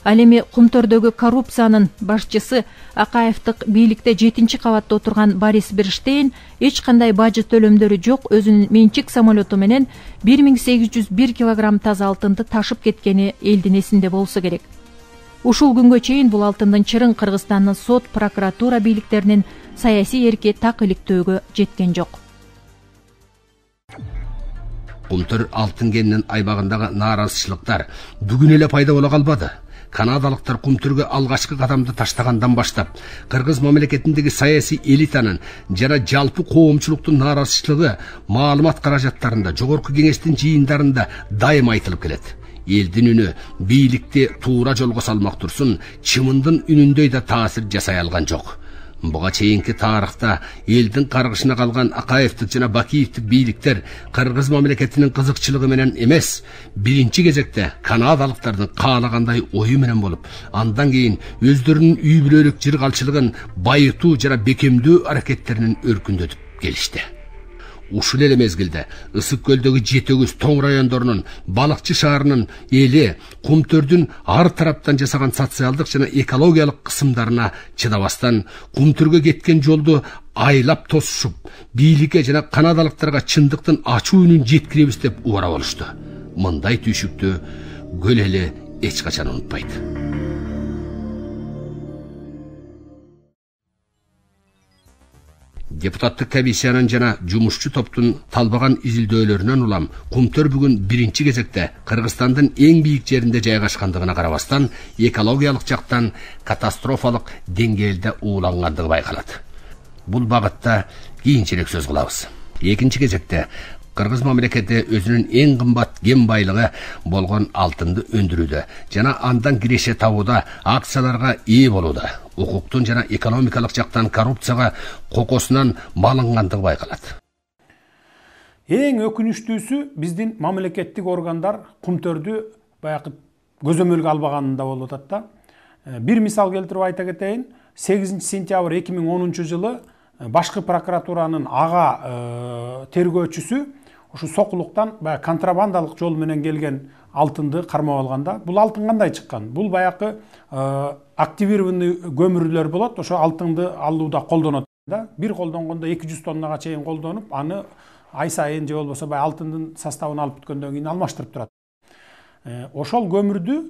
Ал эми Кумтөрдөгү коррупциянын башчысы Акаевдик бийликте 7-кабатта отурган Борис Берштейн эч кандай бажы төлөмдөрү жок өзүнүн менчик самолету менен 1801 килограмм таза алтынды ташып кеткени элдин эсинде болсо керек. Ушул күнгө чейин бул алтындын чырын Кыргызстандын сот, прокуратура бийликтеринин саясий эрки так иликтөөгө жеткен жок. Кумтөр алтын кенинин аймагындагы нааразычылыктар бүгүн эле пайда боло калбады. канадалыктар кумтүргө алгачкы кадамды таштагандан баштап кыргыз мамлекетиндеги саясий элитанын жана жалпы коомчулуктун нааразычылыгы маалымат каражаттарында, жогорку кеңештин жыйындарында дайым айтылып келет. Элдин үнү бийликти туура жолго салмак турсун, чымындын үнүндөй да таасир жасай алган жок. Буга чейинки тарыхта элдин каргышына калган Акаевдик жана Бакиевдик бийликтер кыргыз мамлекетинин кызыкчылыгы менен эмес, биринчи кезекте канадалыктардын каалагандай ою менен болуп, андан кийин өздөрүнүн үй бүлөлүк жыргалчылыгын байытуу жана бекемдөө аракеттеринин өркүндөтүп келишти. Ушул эле мезгилде Ысык көлдөгү Жетөгүз тоң райондорунун балыкчы шаарынын эли кумтөрдүн ар тараптан жасаган социалдык жана экологиялык кысымдарына чыдабастан кумтөргө кеткен жолду айлап тосушуп, бийликке жана канадалыктарга чындыктын ачуу үнүн жеткиребиз деп убара болушту. Мындай түйшүктү көл эли эч качан унутпайт. Депутаттык комиссиянын жана жумушчу топтун талбаган изилдөөлөрүнөн улам Кумтөр бүгүн биринчи кезекте Кыргызстандын эң бийик жеринде жайгашкандыгына карабастан экологиялык жактан катастрофалык деңгээлде уулангандыгы байкалат. Бул багытта кийинчерээк сөз кылабыз. Экинчи кезекте Кыргыз мамлекети өзүнүн эң кымбат кен байлыгы болгон алтынды өндүрүүдө жана андан киреше табууда акцияларга ээ болууда. Укуктун жана экономикалык жактан коррупцияга кокосунан малынгандыгы байкалат. Эң өкүнүчтүүсү биздин мамлекеттик органдар Кумтөрдү баягы көзөмөлгө албаганында болуп атат да. Бир мисал келтирип айта кетейин. 8 сентябрь 2010 жылы башкы прокуратуранын ага тергөөчүсү ушу сокулуктан баягы контрабандалык жол менен келген алтынды кармап алганда, бул алтын кандай чыккан? Бул баягы активированный көмүрлөр болот, ошо алтынды алууда колдонот да. Бир колдонгондо 200 тоннага чейин колдонуп, аны ай сайын же болбосо баягы алтындын составын алып бүткөндөн кийин алмаштырып турат. Ошол көмүрдү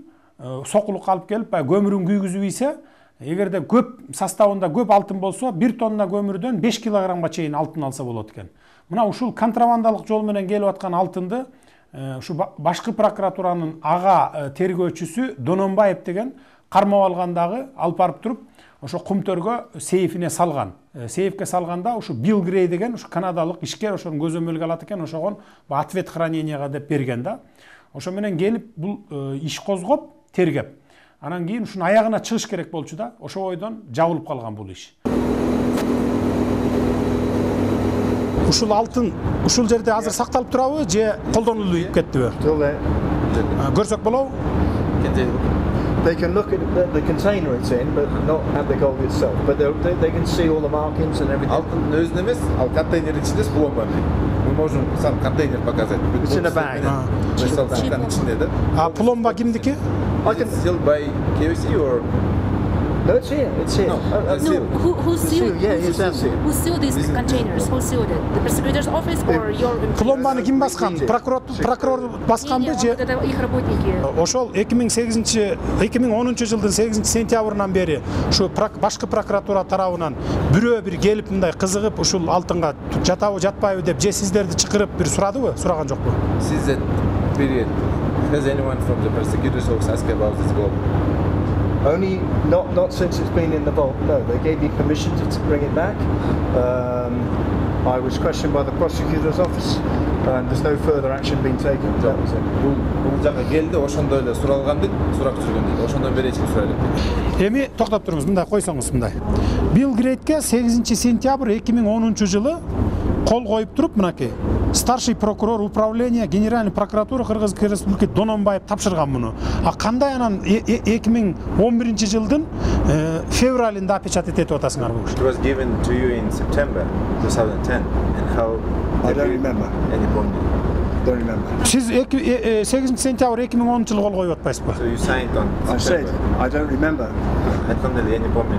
сокулукка алып келип, баягы көмүрүн күйгүзүп ийсе, эгерде көп составында көп алтын болсо, 1 тонна көмүрдөн 5 килограммга чейин алтын алса болот экен. Мына ушул контрабандалык жол менен келип аткан алтынды ушу башкы прокуратуранын ага тергөөчүсү Дононбаев деген кармап алгандагы алып барып туруп, ошо Кумтөргө сейфине салган. Сейфке салганда ушу Билл Грей деген ушу канадалык ишкер ошону көзөмөлгө алат экен, ошогон ответ храненияга деп берген да. Ошо менен келип бул иш козгоп, тергеп. Анан кийин ушунун аягына чыгыш керек болчу да. Ошо ойдон жабылып калган бул иш. Ушул алтын ушул жерде азыр сакталып турабы же колдонулуп кеттиби? Көрсөк болобу? They can look at the container it's in, but not at the gold itself. But they can see all the markings and everything. Алтын өзүн эмес, ал контейнер ичинде пломба. Мы можем сам контейнер показать. It's in a bag. içinde de. А пломба кимдики? Sealed by KFC or? No, it's here. It's here. No, who sealed? Yeah, it's here. Who sealed these containers? Who sealed it? The prosecutor's office or your? Пломбаны ким баскан? Прокурор басканбы же? Их работники. Ошол 2010 жылдын 8 сентябрынан бери ушу башкы прокуратура тарабынан бирөө бир келип мындай кызыгып ушул алтынга жатабы жатпайбы деп же сиздерди чакырып бир сурадыбы? Сураган жокпу? Since that period, has anyone from the prosecutor's office asked about this gold? Only not since it's been in the vault. No, they gave me permission to bring it back. I was questioned by the prosecutor's office, and there's no further action being taken. That was it. Бул жака келди, ошондо эле суралган дейт, сурак жүргөн дейт. Ошондон бери эч ким сурайлап. Эми токтоп туруңуз, мындай койсоңуз мындай. Билл Грейтке 8 сентябрь 2010 жылы кол коюп туруп, мынакей старший прокурор управления Генеральной прокуратуры Кыргызской Республики Дононбаев тапшырган муну. А кандай анан 2011 жылдын февралында опечатать этип атасыңарбы? It was given to you in September 2010 and how I don't remember. Any point? Don't remember. Siz 8 сентябрь 2010 жылы кол коюп атпайсызбы? So you signed on September. I said I don't remember. Any point?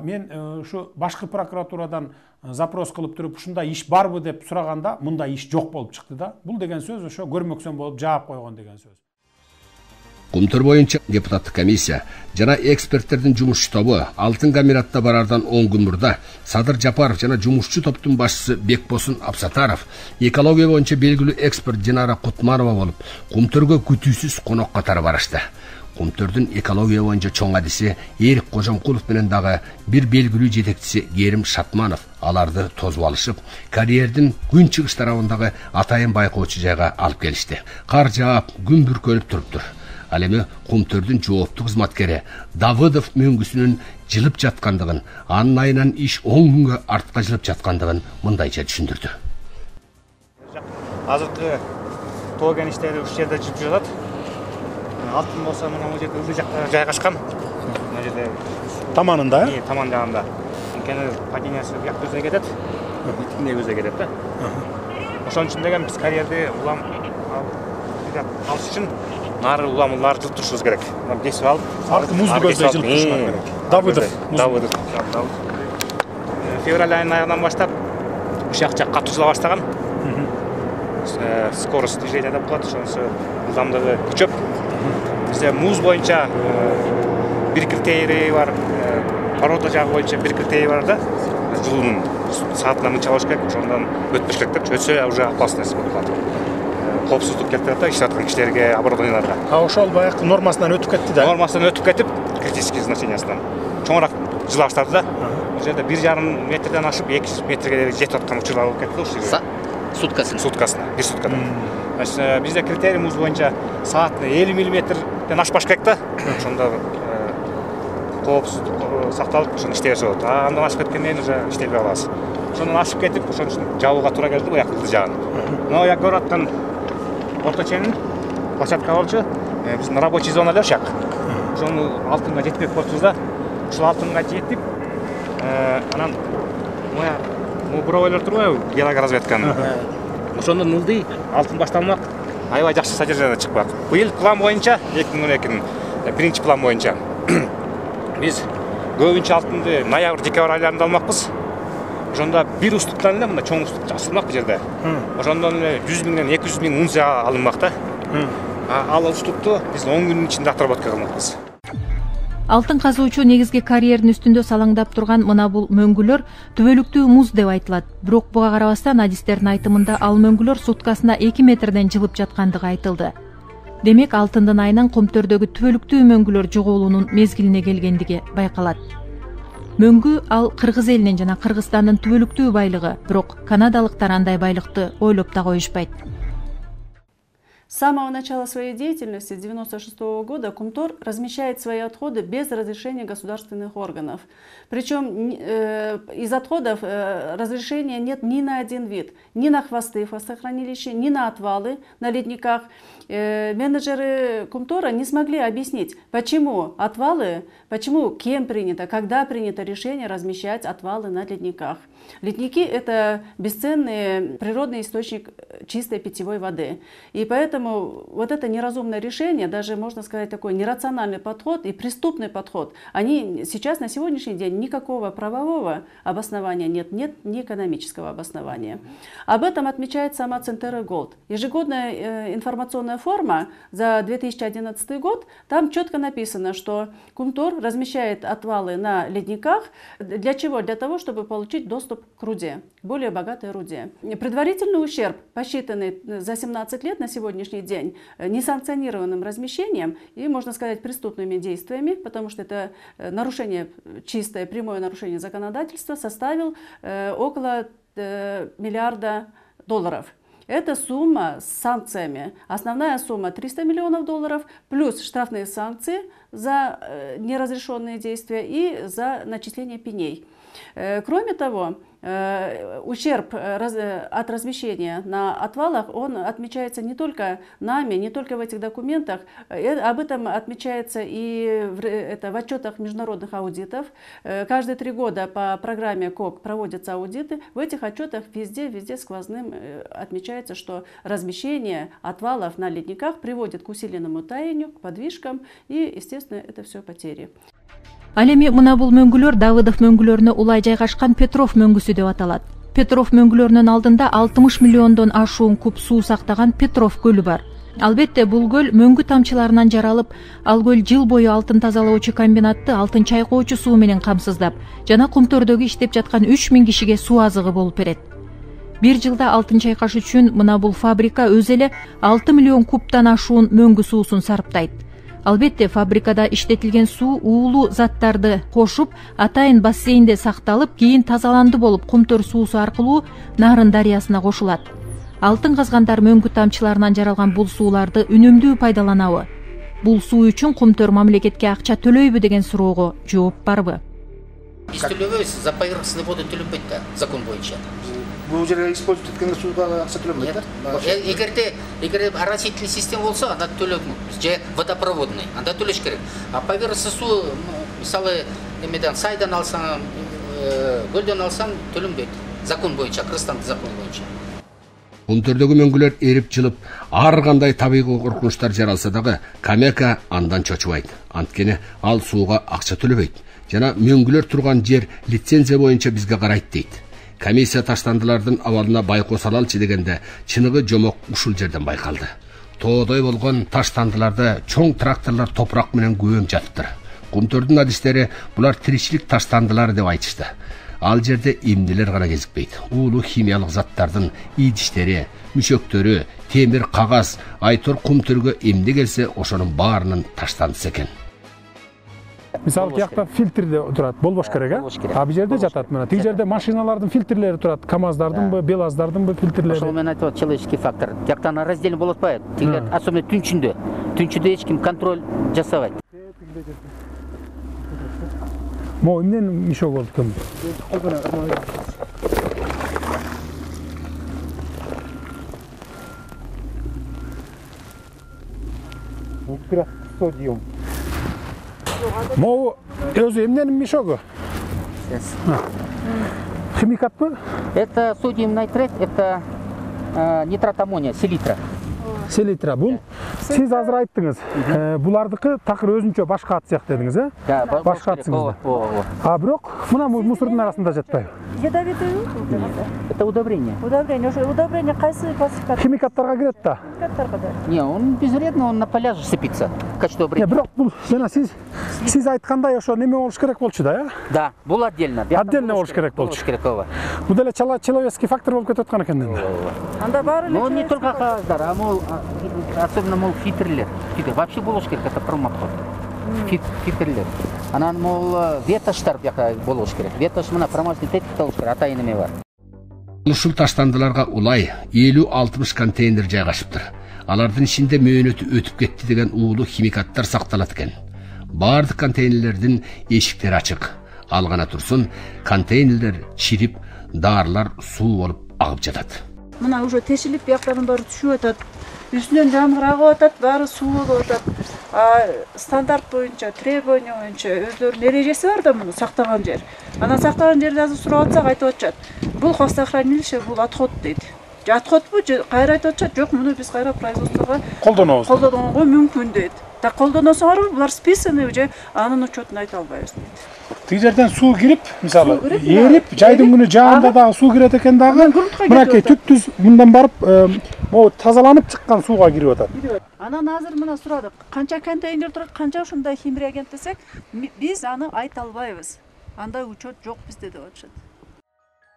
Мен ушу башкы прокуратурадан запрос кылып туруп ушундай иш барбы деп сураганда мындай иш жок болуп чыкты да. Бул деген сөз ошо көрмөксөн болуп жаап койгон деген сөз. Кумтөр боюнча депутаттык комиссия жана эксперттердин жумушчу тобу алтын камератта барардан 10 күн мурда Садыр Жапаров жана жумушчу топтун башчысы Бекбосун Абсатаров, экология боюнча белгилүү эксперт Динара Кутманова болуп, Кумтөргө күтүүсүз конок катары барышты. Кумтөрдүн экология боюнча чоң адиси Эрик Кожомкулов менен дагы бир белгилүү жетекчиси Керим Шатманов аларды тозуп алышып, карьердин күнчыгыш тарабындагы атайын байкоочу жайга алып келишти. Кар жаап, күн бүркөлүп туруптур. Ал эми Кумтөрдүн жооптуу кызматкери Давыдов мөңгүсүнүн жылып жаткандыгын, анын айынан иш 10 күнгө артка жылып жаткандыгын мындайча түшүндүрдү. Азыркы тоо кеништери ушул жерде жылып жатат. Алтын болсо мына бул жерде ылдый жакта жайгашкан. Мына жерде таманында, таман жагында. Анткени падениясы бияк көзгө кетет. Битинде көзгө кетет да. Ошон үчүн деген биз карьерди улам алыш үчүн нары уламларды жылып турушубуз керек. Кесип алып, артты музду көздөй жылып турушубуз керек. Давыдов. Февраль айынын аягынан баштап ушак жак катуу жыла баштаган. Скорость движения деп коет, ошонусу ылдамдыгы күчөп. Бизде муз боюнча бир критерий бар, порода жагы боюнча бир критерий бар да. Жылуунун саатына мынча болуш керек, ошондон өтпөш керек деп, өтсө уже опасность болуп калат. Коопсуздук келтирет да иштеп аткан кишилерге, оборудованияларга. Ошол баягы нормасынан өтүп кетти да. Нормасынан өтүп кетип, критический значениясынан чоңураак жыла баштады да. Бул жерде 1,5 метрден ашып 200 метрге жетип аткан учурлар болуп кетти ушул жерде. Суткасына, bir суткада. Значит, бизде критериумуз боюнча саатына 50 мм ашпаш керек да. Ошондо коопсуздук сакталып, ошону иштей берсе болот. Андан ашып кеткенден кийин уже иштелбей калабыз. Ошондон ашып кетип, ошон үчүн жабууга туура келди буяк ылдый жагын. Мына буяк көрүп аткан орто ченин площадка болчу. Биздин рабочий зона эле ушак. Ошону алтынга жетпек болчубуз да. Ушул алтынга жетип, анан моя буровойлор турбайбы, геологоразведканы. Ошондон ылдый алтын башталмак, аябай жакшы содержание чыкпак. Быйыл план боюнча 2012-нин биринчи план боюнча биз көбүнчө алтынды ноябрь-декабрь айларында алмакпыз. Ошондо бир устуктан эле мында чоң устук ачылмак бул жерде. Ошондон эле 100 миңден 200 миң унция алынмак да. Ал устукту биз 10 күнүн ичинде отработка кылмакпыз. Алтын казуучу негизги карьердин үстүндө салаңдап турган мына бул мөңгүлөр түбөлүктүү муз деп айтылат. Бирок буга карабастан адистердин айтымында ал мөңгүлөр суткасына 2 метрден жылып жаткандыгы айтылды. Демек, алтындын айынан Кумтөрдөгү түбөлүктүү мөңгүлөр жоголуунун мезгилине келгендиги байкалат. Мөңгү ал Кыргыз элинин жана Кыргызстандын түбөлүктүү байлыгы, бирок канадалыктар андай байлыкты ойлоп да коюшпайт. С самого начала своей деятельности, с 1996 года, Кумтор размещает свои отходы без разрешения государственных органов. Причем из отходов разрешения нет ни на один вид, ни на хвосты фосфохранилища, ни на отвалы на ледниках. Менеджеры Кумтора не смогли объяснить, почему отвалы, почему, кем принято, когда принято решение размещать отвалы на ледниках. Ледники – это бесценный природный источник чистой питьевой воды. И поэтому вот это неразумное решение, даже можно сказать такой нерациональный подход и преступный подход, они сейчас на сегодняшний день никакого правового обоснования нет, нет ни экономического обоснования. Об этом отмечает сама Центерра Голд. Ежегодная информационная форма за 2011 год, там четко написано, что Кумтор размещает отвалы на ледниках. Для чего? Для того, чтобы получить доступ к руде, к более богатой руде. Предварительный ущерб, посчитанный за 17 лет на сегодняшний день несанкционированным размещением и, можно сказать, преступными действиями, потому что это нарушение, чистое, прямое нарушение законодательства, составил около $1 миллиарда. Эта сумма с санкциями. Основная сумма $300 миллионов, плюс штрафные санкции за неразрешенные действия и за начисление пеней. Кроме того, ущерб от размещения на отвалах, он отмечается не только нами, не только в этих документах, об этом отмечается и в отчетах международных аудитов. Каждые 3 года по программе КОК проводятся аудиты. В этих отчетах везде сквозным отмечается, что размещение отвалов на ледниках приводит к усиленному таянию, к подвижкам и, естественно, это все потери. Ал эми мына бул мөңгүлөр Давыдов мөңгүлөрүнө улай жайгашкан Петров мөңгүсү деп аталат. Петров мөңгүлөрүнүн алдында 60 миллиондон ашуун куб суу сактаган Петров көлү бар. Албетте, бул көл мөңгү тамчыларынан жаралып, ал көл жыл бою алтын тазалоочу комбинатты алтын чайкоочу суу менен камсыздап, жана Кумтөрдөгү иштеп жаткан 3000 кишиге суу азыгы болуп берет. Бир жылда алтын чайкаш үчүн мына бул фабрика өзү эле 6 миллион кубтан ашуун мөңгү суусун сарптайт. Албетте, фабрикада иштетилген суу уулуу заттарды кошуп, атайын бассейнде сакталып, кийин тазаланды болуп, Кумтөр суусу аркылуу Нарын дарыясына кошулат. Алтын казгандар мөңгү тамчыларынан жаралган бул сууларды үнөмдүү пайдаланабы? Бул суу үчүн Кумтөр мамлекетке акча төлөйбү деген суроого жооп барбы? Биз төлөбөйбүз, за поверхностный воду төлөбөйт да, закон боюнча. Бул жерге использовать эткенге сууга акча төлөбөйт да? Эгерде оросительный система болсо, анда төлөбүз, же водопроводный, анда төлөш керек. А поверхностный суу, мисалы, эмеден сайдан алсаң, көлдөн алсаң төлөнбөйт. Закон боюнча, Кыргызстандын закону боюнча. Кумтөрдөгү мөңгүлөр эрип жылып, ар кандай табигый коркунучтар жаралса дагы, Камека андан чочубайт. Анткени ал сууга акча төлөбөйт. Жана мөңгүлөр турган жер лицензия боюнча бизге карайт дейт. Комиссия таштандылардын абалына байкоо салалчы дегенде, чыныгы жомок ушул жерден байкалды. Тоодой болгон таштандыларда чоң тракторлор топурак менен көбөм жатыптыр. Кумтөрдүн адистери булар тиричилик таштандылары деп айтышты. Ал жерде эмнелер гана кезикпейт. Уулуу химиялык заттардын идиштери, мүшөктөрү, темир, кагаз, Айтор Кумтөргө эмне келсе, ошонун баарынын таштандысы экен. Мисалы, тиякта фильтрде турат, болбош керек, а бул жерде жатат мына. Тиги жерде машиналардын фильтрлери турат, КамАЗдардынбы, БелАЗдардынбы фильтрлери. Ошол мен айтып, человеческий фактор. Тияктан раздельно болуп атпайбы? Тигилер особенно түнчүндө. Түнчүндө эч ким контроль жасабайт. Мо эмнен мишок болуп кем? Содиум. Мо өзү эмненин мишогу? Химикатпы? Это содиум найтрат, это нитрат аммония, селитра. Селитра бул. Сиз азыр айттыңыз. Булардыкы такыр өзүнчө башка ат сыяк дедиңиз, э? Да, башка атсыңыз. А бирок мына мусордун арасында жатпайбы? Ядовитый это удобрение. Удобрение кайсы классификация? Химикаттарга кирет да. Химикаттарга да. Не, он безвредно, он на поля же сыпется. Качество удобрения. Бирок бул жана сиз айткандай ошо неме болуш керек болчу да, э? Да, бул отдельно. Отдельно болуш керек болчу. Бул деле человеческий фактор болуп кетип аткан экен енді. Анда баары эле. Ну не только кагаздар, а мол особенно мол фильтрлер. Вообще болуш керек, это промопход. Фильтрлер. Анан мол ветоштар болуш керек. Ветош мына промышленный техника болуш керек, атайын эме бар. Ушул таштандыларга улай 50-60 контейнер жайгашыптыр. Алардын ичинде мөөнөтү өтүп кетти деген уулуу химикаттар сакталат экен. Бардык контейнерлердин эшиктери ачык. Ал гана турсун, контейнерлер чирип, даарылар суу болуп агып жатат. Мына уже тешилип, бияктардын баары түшүп атат. Үстүнөн жамгыр агып атат, баары суу болуп атат. Стандарт боюнча, требование боюнча өздөрүнүн эрежеси бар да муну сактаган жер. Анан сактаган жерди азыр сурап атсак айтып атышат. Бул хвостохранилище, бул отход дейт. Же отходбу, же кайра айтып атышат. Жок, муну биз кайра производствого колдонууга мүмкүн дейт. Так колдоносоңорбу, булар списаны же анын учетун айта албайбыз дейт. Тиги жерден суу кирип, мисалы, эрип, жайдын күнү жаанда дагы суу кирет экен дагы. Мынакей түп-түз мындан барып, могу тазаланып чыккан сууга кирип атат. Анан азыр мына сурадык. Канча контейнер турат, канча ушундай химреагент десек, биз аны айта албайбыз. Андай учет жок бизде деп атышат.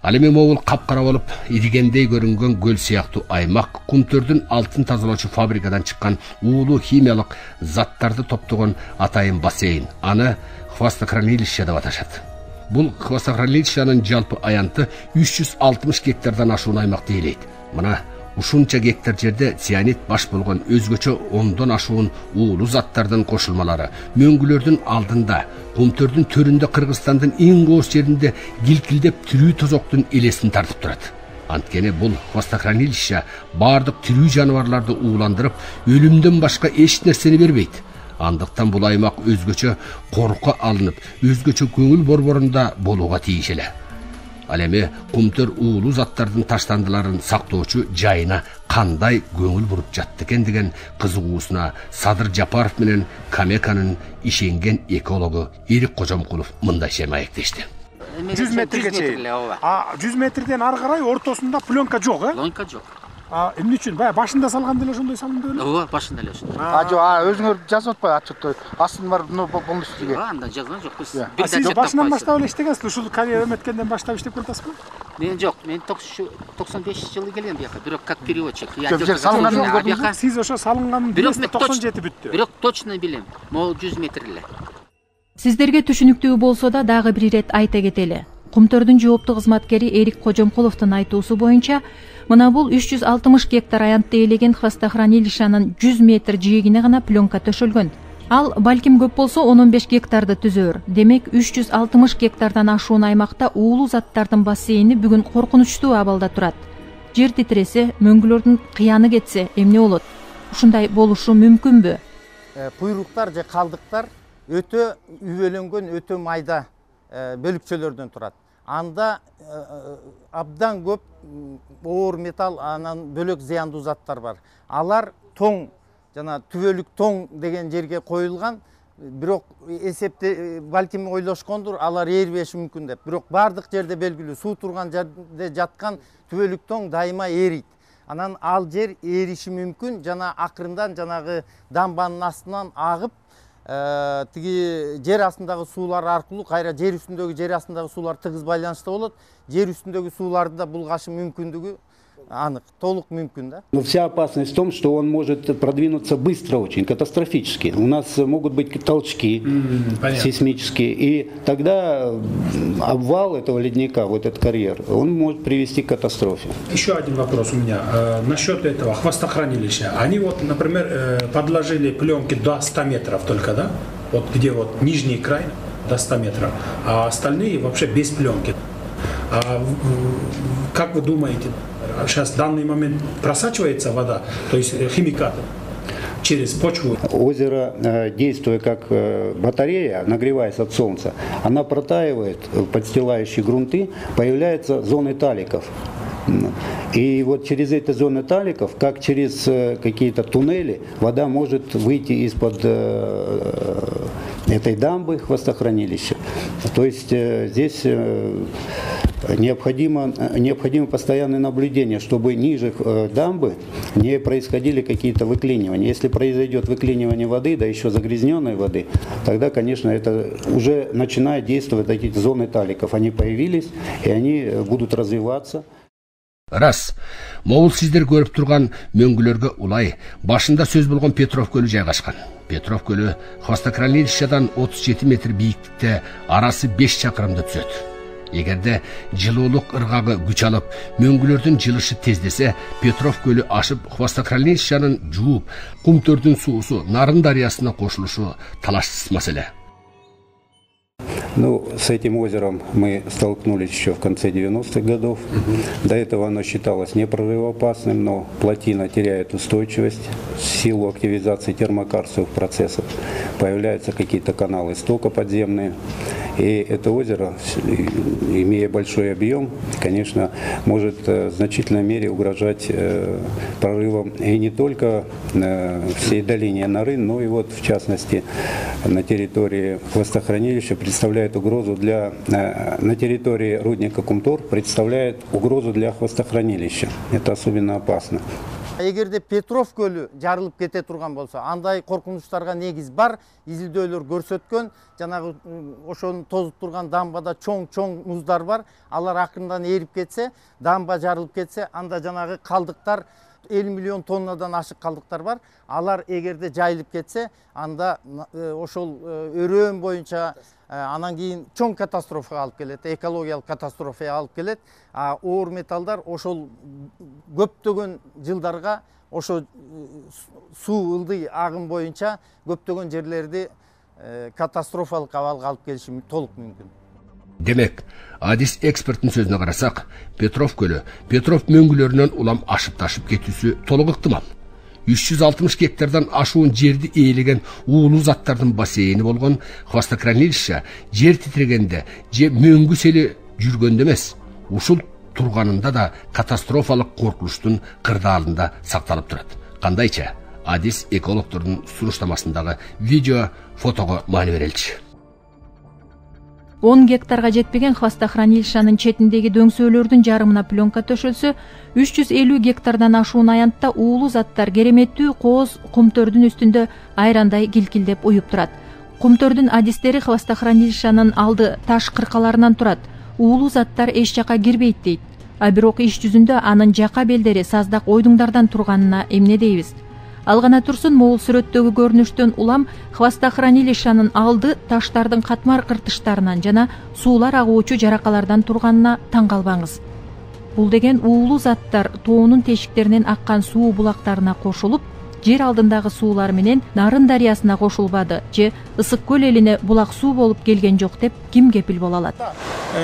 Ал эми могул капкара болуп, иригендей көрүнгөн көл сыяктуу аймак Кумтөрдүн алтын тазалоочу фабрикадан чыккан уулуу химиялык заттарды топтогон атайын бассейн. Аны хвостохранилище деп аташат. Бул хвостохранилищенин жалпы аянты 360 гектардан ашуун аймакты ээлейт. Мына ушунча гектар жерде цианид баш болгон өзгөчө 10дон ашуун уулуу заттардын кошулмалары мөңгүлөрдүн алдында, Кумтөрдүн төрүндө Кыргызстандын эң кооз жеринде гилкилдеп тирүү тозоктун элесин тартып турат. Анткени бул хвостохранилище бардык тирүү жаныбарларды ууландырып, өлүмдөн башка эч нерсени бербейт. Андыктан бул аймак өзгөчө корукка алынып, өзгөчө көңүл борборунда болууга тийиш эле. Ал эми Кумтөр уулуу заттардын таштандыларын сактоочу жайына кандай көңүл буруп жатты экен деген кызыгуусуна Садыр Жапаров менен Камеканын ишенген экологу Эрик Кожомкулов мындайча маектешти. 100 метрге чейин. 100 метрден ары карай ортосунда пленка жок, э? Пленка жок. Эмне үчүн? Баягы башында салганда эле ошондой салынды беле? Ооба, башында эле ошондой. Жок, өзүңөр жазып атпайбы отчетто? Астын бар, полностью. Анда жазган жокпуз. Башынан баштап эле иштегенсиз, ушул карьера эметкенден баштап иштеп келатасызбы? Мен жоқ, мен 95 жылы келген бияқа, бирок как переводчик. Сиз ошо салынган 97 бүттү. Бирок точно билем. Могу 100 метр эле. Сиздерге түшүнүктүү болсо да дагы бир ирет айта кетели. Кумтордун жооптуу кызматкери Эрик Кожомкуловдун айтуусу боюнча, мына бул 360 гектар аянтты ээлеген хвостохранилищанын 100 метр жээгине гана пленка төшөлгөн. Ал балким көп болсо 15 гектарды түзөр. Демек 360 гектардан ашуун аймакта уулуу заттардын бассейни бүгүн коркунучтуу абалда турат. Жер титиресе, мөңгүлөрдүн кыяны кетсе эмне болот? Ушундай болушу мүмкүнбү? Буйруктар же калдыктар өтө үйөлөнгөн, өтө майда бөлүкчөлөрдөн турат. Анда абдан көп оор металл, анан бөлөк зыяндуу заттар бар. Алар тоң, жана түбөлүк тоң деген жерге коюлган, бирок эсепте балким ойлошкондур, алар ээрбеши мүмкүн деп. Бирок бардык жерде белгилүү, суу турган жерде жаткан түбөлүк тоң дайыма ээрийт. Анан ал жер ээриши мүмкүн, жана акырындан жанагы дамбанын астынан агып, тиги жер астындагы суулар аркылуу кайра жер үстүндөгү жер астындагы суулар тыгыз байланышта болот. Жер үстүндөгү сууларды да булгашы мүмкүндүгү анык, толук мүмкүн да. Но вся опасность в том, что он может продвинуться быстро очень, катастрофически. У нас могут быть толчки сейсмические, и тогда обвал этого ледника, вот этот карьер, он может привести к катастрофе. Еще один вопрос у меня. Насчет этого хвостохранилища. Они вот, например, подложили пленки до 100 метров только, да? Вот где вот нижний край до 100 метров, а остальные вообще без пленки. Как вы думаете, сейчас в данный момент просачивается вода, то есть химикаты через почву? Озеро, действуя как батарея, нагреваясь от солнца, она протаивает подстилающие грунты, появляются зоны таликов. И вот через эти зоны таликов, как через какие-то туннели, вода может выйти из-под этой дамбы хвостохранилища. То есть здесь необходимо постоянное наблюдение, чтобы ниже дамбы не происходили какие-то выклинивания. Если произойдет выклинивание воды, да еще загрязненной воды, тогда, конечно, это уже начинает действовать эти зоны таликов. Они появились, и они будут развиваться. Рас, могул сиздер көрүп турган мөңгүлөргө улай башында сөз болгон Петров көлү жайгашкан. Петров көлү хвостохранилищадан 37 метр бийиктикте, арасы 5 чакырымды түзөт. Эгерде жылуулук ыргагы күч алып, мөңгүлөрдүн жылышы тездесе, Петров көлү ашып хвостохранилищанын жууп, Кумтөрдүн суусу Нарын дарыясына кошулушу талашсыз маселе. Ну, с этим озером мы столкнулись еще в конце 90-х годов. До этого оно считалось непрорывоопасным, но плотина теряет устойчивость в силу активизации термокарстовых процессов. Появляются какие-то каналы стока подземные. И это озеро, имея большой объем, конечно, может в значительной мере угрожать прорывом и не только всей долине Нарын, но и вот в частности на территории хвостохранилища представляет угрозу на территории рудника Кумтор представляет угрозу для хвостохранилища. Это особенно опасно. Эгерде Петров көлү жарылып кете турган болсо, андай коркунучтарга негиз бар, изилдөөлөр көрсөткөн, жанагы ошону тозуп турган дамбада чоң муздар бар, алар акырындан эрип кетсе, дамба жарылып кетсе, анда жанагы калдыктар 50 миллион тоннадан ашык калдыктар бар, алар эгерде жайылып кетсе, анда ошол өрөөн боюнча анан кийин чоң катастрофага алып келет, экологиялык катастрофага алып келет. Оор металлдар ошол көптөгөн жылдарга ошо суу ылдый агым боюнча көптөгөн жерлерди катастрофалык абалга алып келиши толук мүмкүн. Демек, адис эксперттин сөзүнө карасак, Петров көлү, Петров мөңгүлөрүнөн улам ашып-ташып кетүүсү толук ыктымал. 360 гектардан ашуун жерди ээлеген уулуу заттардын бассейни болгон хвостохранилища жер титирегенде же мөңгү сели жүргөндө эмес, ушул турганында да катастрофалык коркунучтун кырдаалында сакталып турат. Кандайча? Адис экологдордун суруштамасындагы видео фотого маани береличи. 10 гектарга жетпеген хвостохранилищанын четиндеги дөңсөөлөрдүн жарымына пленка төшөлсө, 350 гектардан ашуун аянтта уулуу заттар кереметтүү кооз Кумтөрдүн үстүндө айрандай килкилдеп уюп турат. Кумтөрдүн адистери хвостохранилищанын алды таш кыркаларынан турат. уулуу заттар эч жака кирбейт дейт. А бирок иш жүзүндө анын жака белдери саздак ойдуңдардан турганына эмне дейбиз? Ал гана турсун, могул сүрөттөгү көрүнүштөн улам хвостохранилищанын алды таштардын катмар кыртыштарынан жана суулар агуучу жаракалардан турганына таң калбаңыз. Бул деген уулуу заттар тоонун тешиктеринен аккан суу булактарына кошулуп, жер алдындагы суулар менен Нарын дарыясына кошулбады же Ысык көл элине булак суу болуп келген жок деп ким кепил боло алат?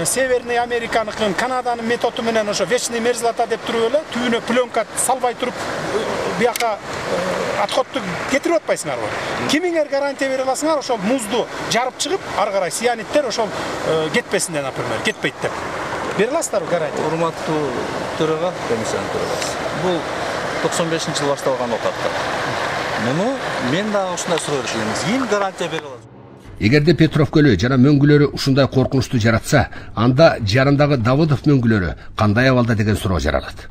Северный Американыкын, Канаданын методу менен ошо вечный мерзлота деп туруп эле түбүнө пленка салбай туруп бияка отходду кетирип атпайсыңарбы? Кимиңер гарантия бере аласыңар ошол музду жарып чыгып, ары карай сианиттер ошол кетпесин деп, например, кетпейт деп. Бере аласыздарбы гарантия? Урматтуу төрага, комиссиянын төрагасы. Бул 95-жыл башталган окуяттар. Муну мен дагы ушундай суроо беребиз. Ким гарантия бере алат? Эгерде Петров көлү жана мөңгүлөрү ушундай коркунучтуу жаратса, анда жарандагы Давыдов мөңгүлөрү кандай абалда деген суроо жаралат.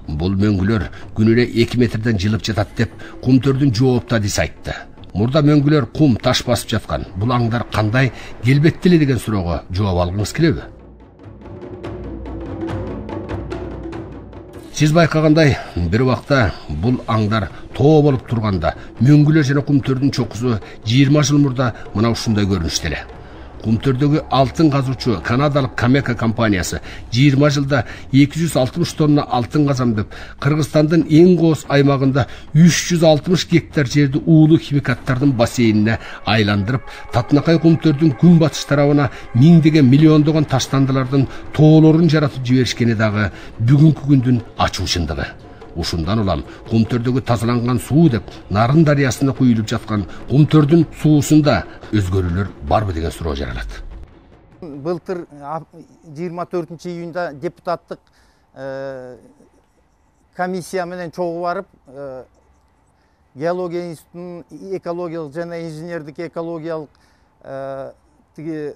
Бул мөңгүлөр күнүнө 2 метрден жылып жатат деп Кумтөрдүн жоопту адиси айтты. Мурда мөңгүлөр кум таш басып жаткан. Бул аңдар кандай келбеттили деген суроого жооп алгыңыз келеби? Сиз байкагандай, бир убакта бул аңдар тоо болуп турганда, мөңгүлөр жана Кумтөрдүн чокусу 20 жыл мурда мына ушундай көрүнүштө эле. Кумтөрдөгү алтын казуучу канадалык Камека компаниясы 20 жылда 260 тонна алтын казам деп, Кыргызстандын эң кооз аймагында 360 гектар жерди уулуу химикаттардын бассейнине айландырып, Татынакай Кумтөрдүн күнбатыш тарабына миңдеген миллиондогон таштандылардын тоолорун жаратып жиберишкени дагы бүгүнкү күндүн ачуу чындыгы. Ушундан улам Кумтөрдөгү тазаланган суу деп Нарын дарыясына куюлуп жаткан Кумтөрдүн суусунда өзгөрүүлөр барбы деген суроо жаралат. Былтыр 24-июнда депутаттык комиссия менен чогуу барып, геология институтунун экологиялык жана инженердик экологиялык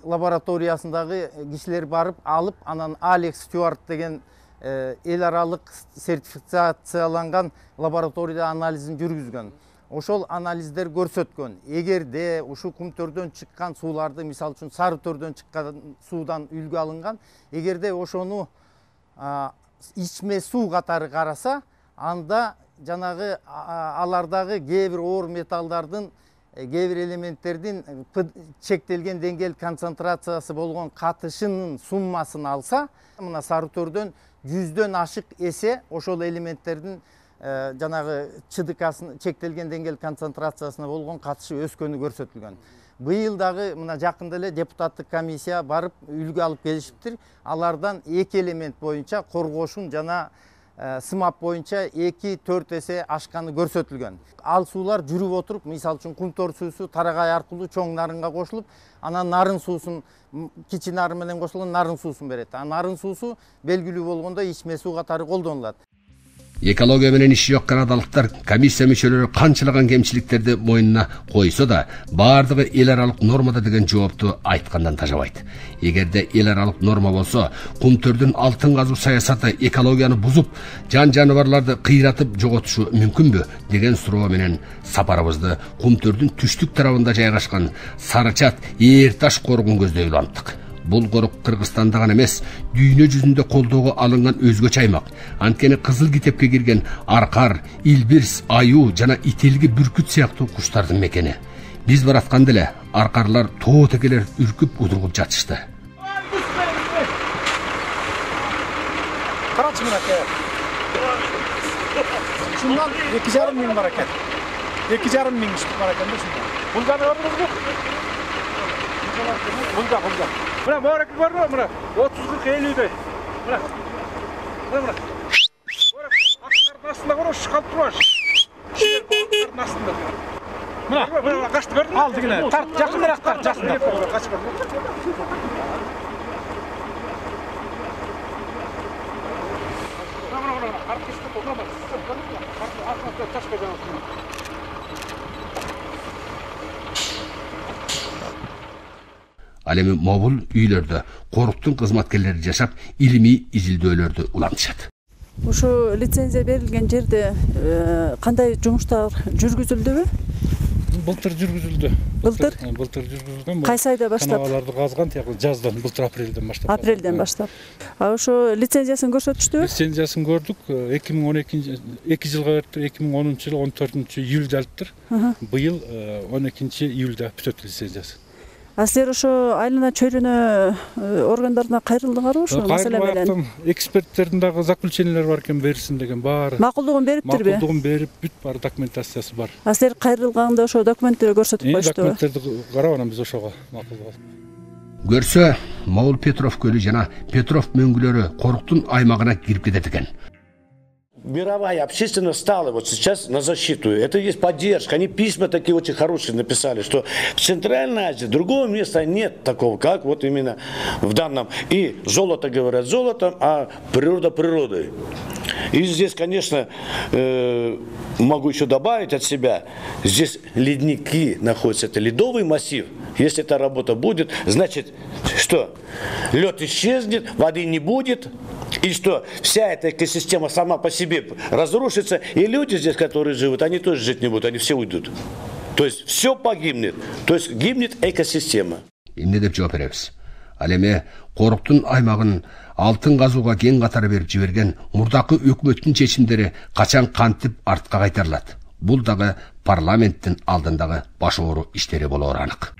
лабораториясындагы кишилер барып алып, анан Алекс Стюарт деген эл аралык сертификацияланган лабораторияда анализин жүргүзгөн. Ошол анализдер көрсөткөн, эгерде ушу Кумтөрдөн чыккан сууларды, мисалы үчүн Сары Төрдөн чыккан суудан үлгү алынган, эгерде ошону ичме суу катары караса, анда жанагы алардагы кээ бир оор металлдардын, кээ бир элементтердин чектелген деңгээл концентрациясы болгон катышынын суммасын алса, мына Сары Төрдөн 100дөн ашык эсе ошол элементтердин жанагы ЧДК-сын чектелген деңгээл концентрациясына болгон катышы өскөнү көрсөтүлгөн. Быйыл дагы мына жакында эле депутаттык комиссия барып үлгү алып келишиптир. Алардан 2 элемент боюнча коргошун жана сымап боюнча 2-4 эсе ашканы көрсөтүлгөн. Ал суулар жүрүп отуруп, мисалы үчүн Кумтөр суусу Тарагай аркылуу Чоң Нарынга кошулуп, анан Нарын суусун, Кичи Нарын менен кошулган Нарын суусун берет. Нарын суусу белгилүү болгондо ичме суу катары колдонулат. Экология менен иши жок канадалыктар комиссия мүчөлөрү канчалаган кемчиликтерди мойнуна койсо да, баардыгы эл аралык нормада деген жоопту айткандан тажабайт. Эгерде эл аралык норма болсо, Кумтөрдүн алтын казуу саясаты экологияны бузуп, жан-жаныбарларды кыйратып жоготушу мүмкүнбү деген суроо менен сапарыбызды Кумтөрдүн түштүк тарабында жайгашкан Сарычат Ээрташ коргун көздөй уланттык. Бул корук Кыргызстанда гана эмес, дүйнө жүзүндө колдоого алынган өзгөчө аймак. Анткени кызыл китепке кирген аркар, илбирс, аюу жана ителги бүркүт сыяктуу куштардын мекени. Биз баратканда эле аркарлар тоо текелер үркүп удургуп жатышты. Карачы мынакей. Шундан 2,5 миң бар экен. 2,5 миң штук бар экен да шундан. Бул гана көрдүңүзбү? Булда. Мына морак көрдүңүзбү? Мына 30-40-50 дей. Мына. Морак астында көрөш, калып турбаш. Астында астында. Мына качты көрдүңүзбү? Алдыгына. Тарт, жакыныраак тарт, жакыныраак. Качып көрдүңүзбү? Мына, аркышты толгамас. Артына ташка жанасың. Ал эми мобул үйлөрдө коруктун кызматкерлери жашап, илимий изилдөөлөрдү улантышат. Ушу лицензия берилген жерде кандай жумуштар жүргүзүлдүбү? былтыр жүргүзүлдү. Былтыр? Былтыр жүргүзүлгөн. Кайсы айда баштап? Каналарды казган тияк жаздан, былтыр апрелден баштап. Апрелден баштап. Ошо лицензиясын көрсөтүштүбү? Лицензиясын көрдүк. 2 жылга бериптир. 2010 жыл 14 июлда алыптыр. Быйыл 12 июлда бүтөт лицензиясы. Силер ошо айлана чөйрөнө органдарына кайрылдыңарбы ошо маселе менен? Эксперттердин дагы заключениялери бар экен, берсин деген баары. Макулдугун бериптирби? Макулдугун берип, бүт бар документациясы бар. Силер кайрылганда ошо документтерди көрсөтүп коюштубу? Документтерди карап анан биз ошого макулдук. Көрсө, Могул Петров көлү жана Петров мөңгүлөрү коруктун аймагына кирип кетет экен. Мировая общественность стала вот сейчас на защиту. Это есть поддержка. Они письма такие очень хорошие написали, что в Центральной Азии другого места нет такого, как вот именно в данном. И золото говорят золотом, а природа природой. И здесь, конечно, могу еще добавить от себя, здесь ледники находятся, это ледовый массив. Если эта работа будет, значит, что лед исчезнет, воды не будет. И что вся эта экосистема сама по себе разрушится, и люди здесь, которые живут, они тоже жить не будут, они все уйдут. То есть все погибнет, то есть гибнет экосистема. Эмне деп жооп беребиз? Ал эми коруктун аймагын алтын казууга кең катары берип жиберген мурдакы өкмөттүн чечимдери качан кантип артка кайтарылат? Бул дагы парламенттин алдындагы баш оору иштери болоору анык.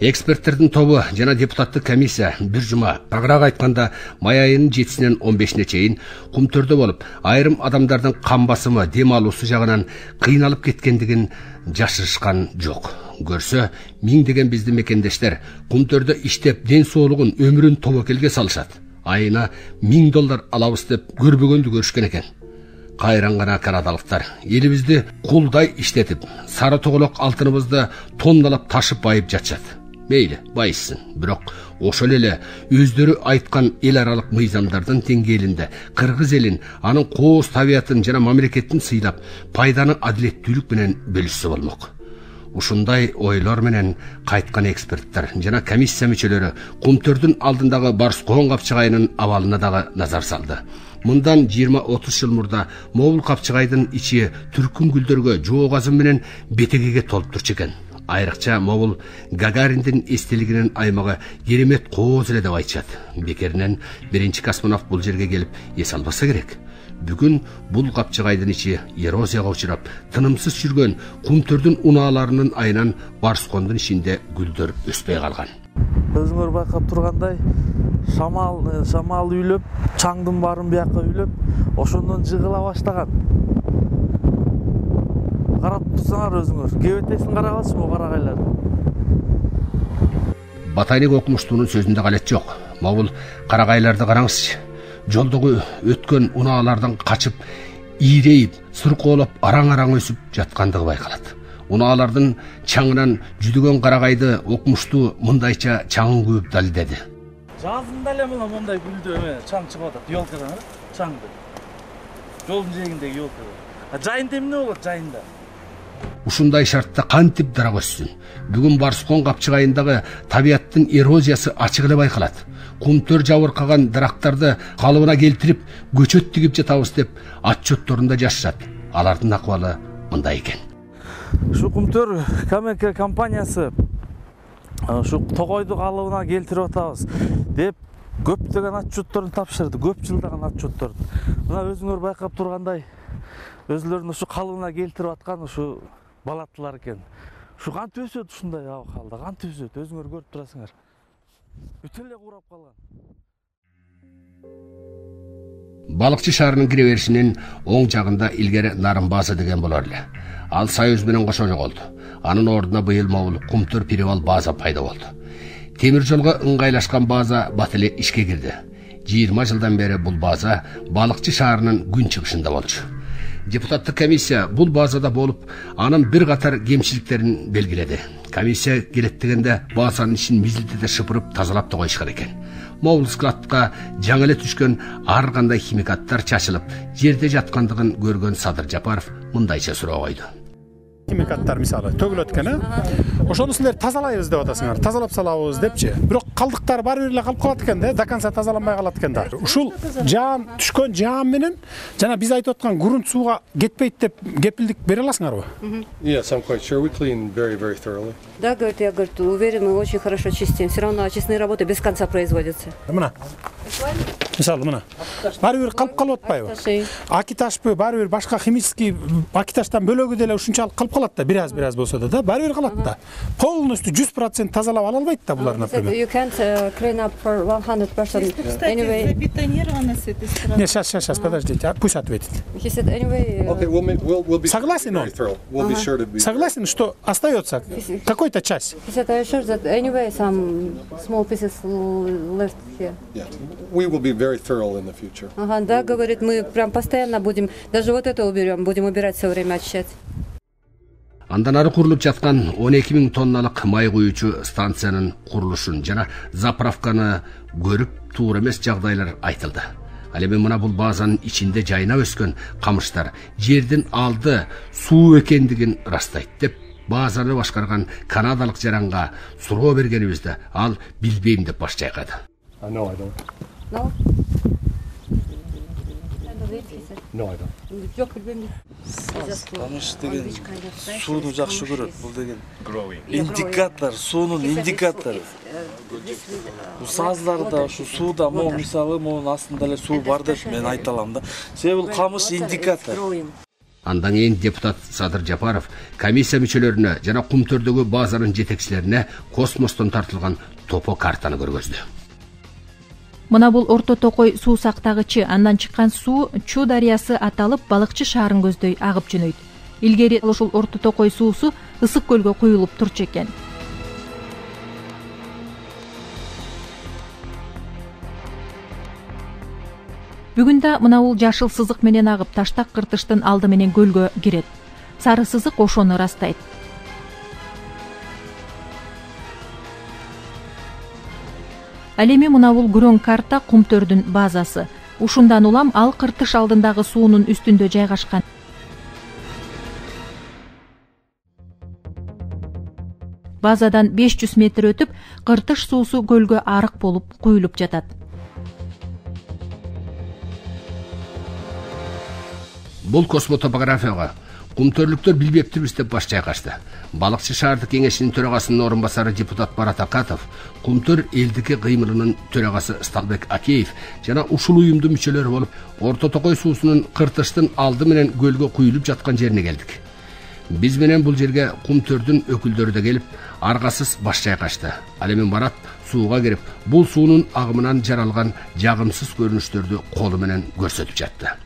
Эксперттердин тобу жана депутаттык комиссия бир жума тагыраак айтканда май айынын 7-синен 15-ине чейин Кумтөрдө болуп, айрым адамдардын кан басымы, дем алуусу жагынан кыйналып кеткендигин жашырышкан жок. Көрсө, миңдеген биздин мекендештер Кумтөрдө иштеп, ден соолугун, өмүрүн тобокелге салышат. Айына $1000 алабыз деп көрбөгөндү көрүшкөн экен. Кайран гана канадалыктар элибизди кулдай иштетип, сары тоголок алтыныбызды тонналап ташып байып жатышат. Мейли, байыссын. Бирок ошол эле өздөрү айткан эл аралык мыйзамдардын деңгээлинде кыргыз элин, анын кооз табиятын жана мамлекеттин сыйлап, пайданы адилеттүүлүк менен бөлүшсө болмок. Ушундай ойлор менен кайткан эксперттер жана комиссия мүчөлөрү Кумтөрдүн алдындагы Барскон капчыгайынын абалына дагы назар салды. Мындан 20-30 жыл мурда Могул капчыгайдын ичи түркүн гүлдөргө, жоогазы менен бетегеге толуп турчу экен. Айрыкча Могул Гагариндин эстелигинин аймагы керемет кооз эле деп айтышат. Бекеринен биринчи космонавт бул жерге келип эс албаса керек. Бүгүн бул капчыгайдын ичи эрозияга учурап, тынымсыз жүргөн Кумтөрдүн унааларынын айынан Барскондун ичинде гүлдөр өспөй калган. Өзүңөр байкап тургандай, шамал үйлөп, чаңдын баарын бияка үйлөп, ошондон жыгыла баштаган. Карап турсаңар өзүңөр, кебетесин карабасызбы карагайларды? Ботаник окумуштуунун сөзүндө калет жок. Могул карагайларды караңызчы. Жолдогу өткөн унаалардан качып, ийрейип, сыркоолоп, араң-араң өсүп жаткандыгы байкалат. Унаалардын чаңынан жүдөгөн карагайды окумуштуу мындайча чаңын күйүп далилдеди. Жазында эле мындай гүлдө чаң чыгып атат, ёлкадан, чаңды. Жолдун жээгиндеги ёлкада. Жайында эмне болот жайында? Ушундай шартта кантип дарак өссүн? Бүгүн Барскон капчыгайындагы табияттын эрозиясы ачык эле байкалат. Кумтөр жабыркаган дарактарды калыбына келтирип, көчөт тигип жатабыз деп отчетторунда жазышат. Алардын акыбалы мындай экен. Ушу Кумтөр Каменка компаниясы ушу тогойду калыбына келтирип атабыз деп көптөгөн отчетторун тапшырды, көп жылдаган отчетторун. Мына өзүңөр байкап тургандай, өзүлөрүнүн ушу калыбына келтирип аткан ушу балаттылар экен. Ушу кантип өсөт ушундай абалда, кантип өсөт, өзүңөр көрүп турасыңар. Бүтүн эле курап калган. Балыкчы шаарынын кире беришинин оң жагында илгери Нарын база деген болор эле. Ал Союз менен кошо жоголду. Анын ордуна быйыл Могул Кумтөр перевал база пайда болду. Темир жолго ыңгайлашкан база бат эле ишке кирди. 20 жылдан бери бул база Балыкчы шаарынын күн чыгышында болчу. Депутаттык комиссия бул базада болуп, анын бир катар кемчиликтерин белгиледи. Комиссия келет дегенде базанын ишин мизилдете шыпырып тазалап да коюшкан экен. Могул складка жаңы эле түшкөн ар кандай химикаттар чачылып, жерде жаткандыгын көргөн Садыр Жапаров мындайча суроо койду. химикаттар мисалы төгүлөт экен, ошону силер тазалайбыз деп атасыңар, тазалап салабыз депчи. Бирок калдыктар баары бир эле калып калат экен да, до конца тазаланбай калат экен да. Ушул жаан түшкөн жаан менен жана биз айтып аткан грунт сууга кетпейт деп кепилдик бере аласыңарбы? Yes, I'm quite sure we clean very thoroughly. Да, говорит, я, говорит, уверен, мы очень хорошо чистим. Все равно очистные работы без конца производятся. Мына. Мисалы мына. Баары бир калып калып атпайбы? Акиташпы, баары бир башка химический акиташтан бөлөгү деле ушунчалык калып калат да, бир аз болсо да, баары бир калат да. Полностью 100% тазалап ала албайт да булар, например. You can't clean up for 100%. Anyway. Забетонировано с этой стороны. Нет, сейчас, подождите, пусть ответит. He said, anyway. Okay, we'll be Согласен он? We'll be sure to be. Согласен, что остается какой-то часть? He said, I'm sure that anyway some small pieces left here. Yeah, we will be very thorough in the future. Ага, да, говорит, мы прям постоянно будем, даже вот это уберем, будем убирать все время, очищать. Андан ары курулуп жаткан 12.000 тонналык май куючу станциянын курулушун жана заправканы көрүп туура эмес жагдайлар айтылды. Ал эми мына бул базанын ичинде жайнап өскөн камыштар жердин алды суу экендигин ырастайт деп базаны башкарган канадалык жаранга суроо бергенибизде ал билбейм деп баш чайкады. No, I don't. No? No, I don't. Жок, билбейм. Камыш деген сууну жакшы көрөт. Бул деген индикатор, суунун индикатору. Сазларда, ушу сууда, могу мисалы, могу астында эле суу бар деп мен айта алам да. Себеби бул камыш индикатор. Андан кийин депутат Садыр Жапаров комиссия мүчөлөрүнө жана Кумтөрдөгү базанын жетекчилерине космостон тартылган топо картаны көргөздү. Мына бул Орто Токой суу сактагычы, андан чыккан суу Чу дарыясы аталып балыкчы шаарын көздөй агып жөнөйт. Илгери ушул Орто Токой суусу Ысык көлгө куюлуп турчу экен. Бүгүндө мына бул жашыл сызык менен агып Таштак кыртыштын алды менен көлгө кирет. Сары сызык ошону ырастайт. Ал эми мына бул күрөң карта Кумтөрдүн базасы. Ушундан улам ал кыртыш алдындагы суунун үстүндө жайгашкан. Базадан 500 метр өтүп, кыртыш суусу көлгө арык болуп куюлуп жатат. Бул космотопографияга Кумтөрлүктөр билбептирбиз деп баш чайкашты. Балыкчы шаардык кеңешинин төрагасынын орун басары депутат Барат Акатов, Кумтөр элдики кыймылынын төрагасы Сталбек Акеев жана ушул уюмдун мүчөлөрү болуп, Орто Токой суусунун кыртыштын алды менен көлгө куюлуп жаткан жерине келдик. Биз менен бул жерге Кумтөрдүн өкүлдөрү да келип, аргасыз баш чайкашты. Ал эми Барат сууга кирип, бул суунун агымынан жаралган жагымсыз көрүнүштөрдү колу менен көрсөтүп жатты.